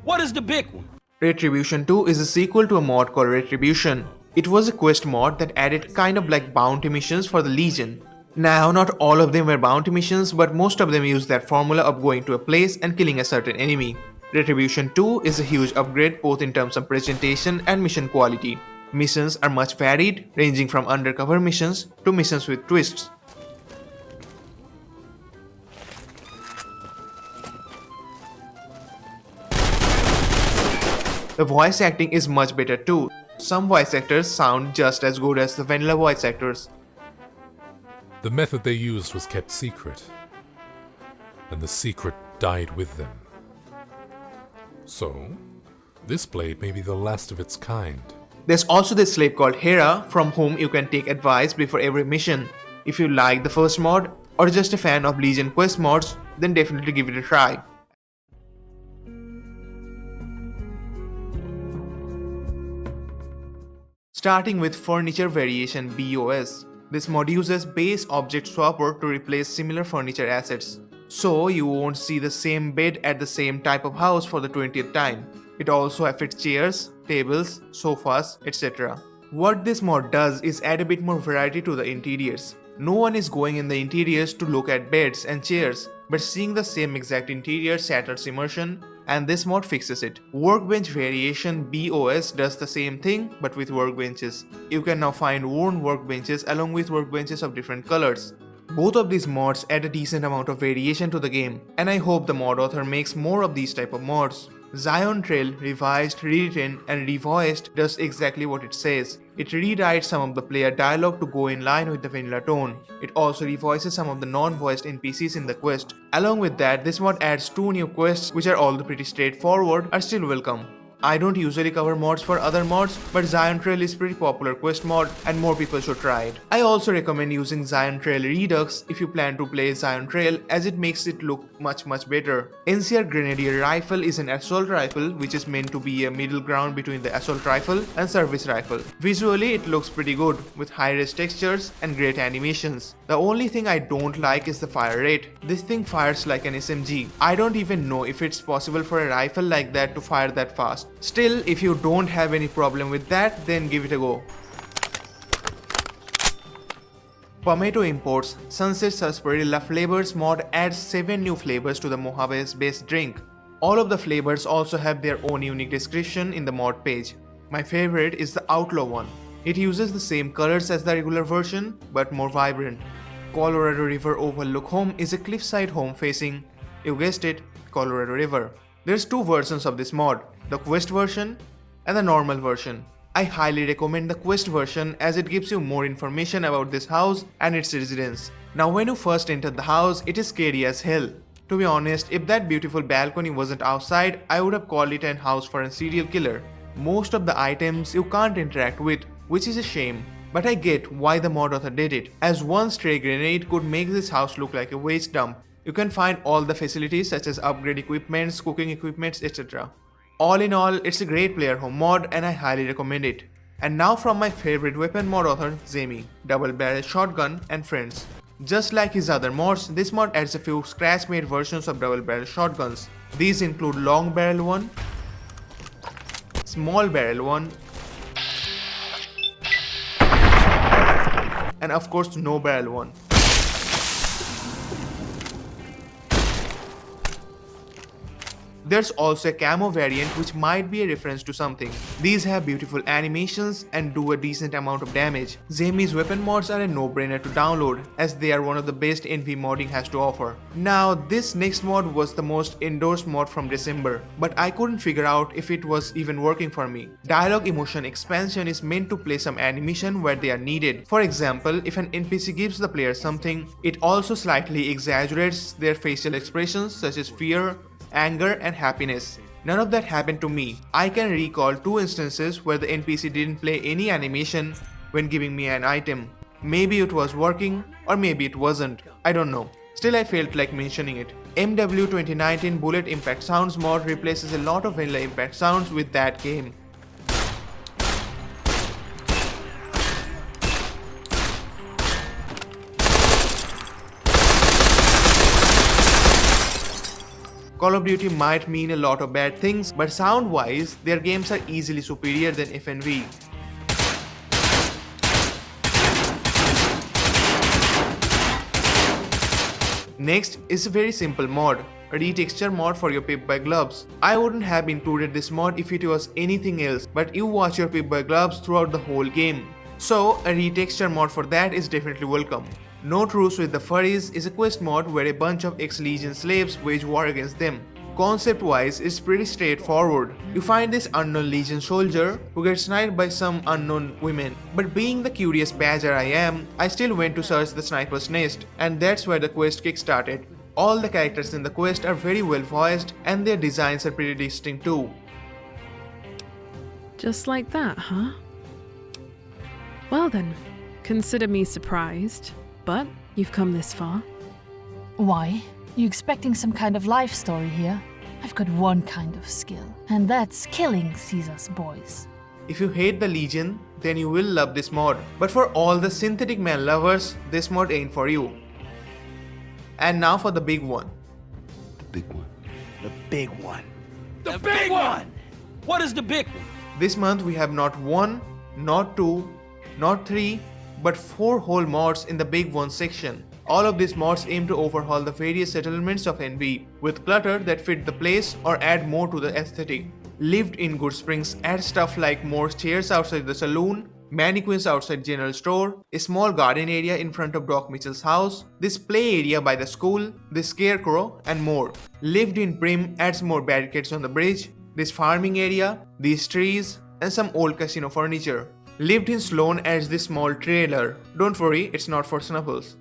What is the big one? Retribution 2 is a sequel to a mod called Retribution. It was a quest mod that added kind of like bounty missions for the Legion. Now, not all of them were bounty missions, but most of them used that formula of going to a place and killing a certain enemy. Retribution 2 is a huge upgrade both in terms of presentation and mission quality. Missions are much varied, ranging from undercover missions to missions with twists. The voice acting is much better too. Some voice actors sound just as good as the vanilla voice actors. The method they used was kept secret, and the secret died with them. So, this blade may be the last of its kind. There's also this slave called Hera, from whom you can take advice before every mission. If you like the first mod, or just a fan of Legion Quest mods, then definitely give it a try. Starting with Furniture Variation BOS. This mod uses Base Object Swapper to replace similar furniture assets. So you won't see the same bed at the same type of house for the 20th time. It also affects chairs, tables, sofas, etc. What this mod does is add a bit more variety to the interiors. No one is going in the interiors to look at beds and chairs, but seeing the same exact interior shatters immersion, and this mod fixes it. Workbench Variation BOS does the same thing but with workbenches. You can now find worn workbenches along with workbenches of different colors. Both of these mods add a decent amount of variation to the game, and I hope the mod author makes more of these type of mods. Zion Trail, revised, rewritten, and revoiced does exactly what it says. It rewrites some of the player dialogue to go in line with the vanilla tone. It also revoices some of the non-voiced NPCs in the quest. Along with that, this mod adds 2 new quests which are all pretty straightforward, are still welcome. I don't usually cover mods for other mods, but Zion Trail is pretty popular quest mod and more people should try it. I also recommend using Zion Trail Redux if you plan to play Zion Trail, as it makes it look much better. NCR Grenadier Rifle is an assault rifle which is meant to be a middle ground between the assault rifle and service rifle. Visually it looks pretty good with high-res textures and great animations. The only thing I don't like is the fire rate. This thing fires like an SMG. I don't even know if it's possible for a rifle like that to fire that fast. Still, if you don't have any problem with that, then give it a go. Pomato Imports Sunset Sarsaparilla Flavors mod adds 7 new flavors to the Mojave's base drink. All of the flavors also have their own unique description in the mod page. My favorite is the Outlaw one. It uses the same colors as the regular version, but more vibrant. Colorado River Overlook Home is a cliffside home facing, you guessed it, Colorado River. There's two versions of this mod, the Quest version and the normal version. I highly recommend the Quest version as it gives you more information about this house and its residents. Now when you first enter the house, it is scary as hell. To be honest, if that beautiful balcony wasn't outside, I would have called it an house for a serial killer. Most of the items you can't interact with, which is a shame. But I get why the mod author did it, as one stray grenade could make this house look like a waste dump. You can find all the facilities such as upgrade equipments, cooking equipments, etc. All in all, it's a great player home mod and I highly recommend it. And now from my favorite weapon mod author, Zemi, double barrel shotgun and friends. Just like his other mods, this mod adds a few scratch made versions of double barrel shotguns. These include long barrel one, small barrel one, and of course no barrel one. There's also a camo variant which might be a reference to something. These have beautiful animations and do a decent amount of damage. Zemi's weapon mods are a no-brainer to download as they are one of the best NV modding has to offer. Now this next mod was the most endorsed mod from December, but I couldn't figure out if it was even working for me. Dialogue Emotion Expansion is meant to play some animation where they are needed. For example, if an NPC gives the player something, it also slightly exaggerates their facial expressions such as fear, anger and happiness. None of that happened to me. I can recall 2 instances where the NPC didn't play any animation when giving me an item. Maybe it was working or maybe it wasn't. I don't know. Still I felt like mentioning it. MW 2019 Bullet Impact Sounds mod replaces a lot of vanilla impact sounds with that game. Call of Duty might mean a lot of bad things, but sound-wise, their games are easily superior than FNV. Next is a very simple mod, a retexture mod for your Pip-Boy gloves. I wouldn't have included this mod if it was anything else, but you watch your Pip-Boy gloves throughout the whole game. So, a retexture mod for that is definitely welcome. No Truce with the Furries is a quest mod where a bunch of ex-Legion slaves wage war against them. Concept-wise, it's pretty straightforward. You find this unknown Legion soldier who gets sniped by some unknown women. But being the curious badger I am, I still went to search the sniper's nest, and that's where the quest kick-started. All the characters in the quest are very well voiced and their designs are pretty distinct too. Just like that, huh? Well then, consider me surprised. But you've come this far. Why? You expecting some kind of life story here? I've got one kind of skill, and that's killing Caesar's boys. If you hate the Legion, then you will love this mod. But for all the synthetic man lovers, this mod ain't for you. And now for the big one. The big one. The big one. The big one! What is the big one? This month we have not 1, not 2, not 3, but 4 whole mods in the big one section. All of these mods aim to overhaul the various settlements of NV with clutter that fit the place or add more to the aesthetic. Lived in Good Springs adds stuff like more chairs outside the saloon, mannequins outside general store, a small garden area in front of Doc Mitchell's house, this play area by the school, this scarecrow and more. Lived in Prim adds more barricades on the bridge, this farming area, these trees and some old casino furniture. Lived in Sloan adds this small trailer. Don't worry, it's not for Snuffles.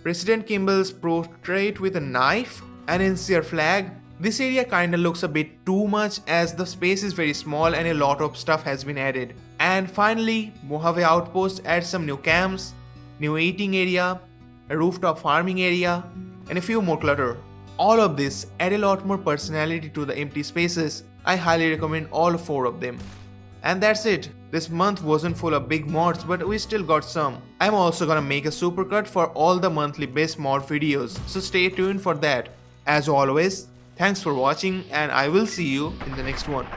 President Kimball's portrait with a knife, an NCR flag. This area kinda looks a bit too much as the space is very small and a lot of stuff has been added. And finally, Mojave Outpost adds some new camps, new eating area, a rooftop farming area, and a few more clutter. All of this add a lot more personality to the empty spaces. I highly recommend all 4 of them. And that's it. This month wasn't full of big mods, but we still got some. I'm also gonna make a supercut for all the monthly best mod videos, so stay tuned for that. As always, thanks for watching and I will see you in the next one.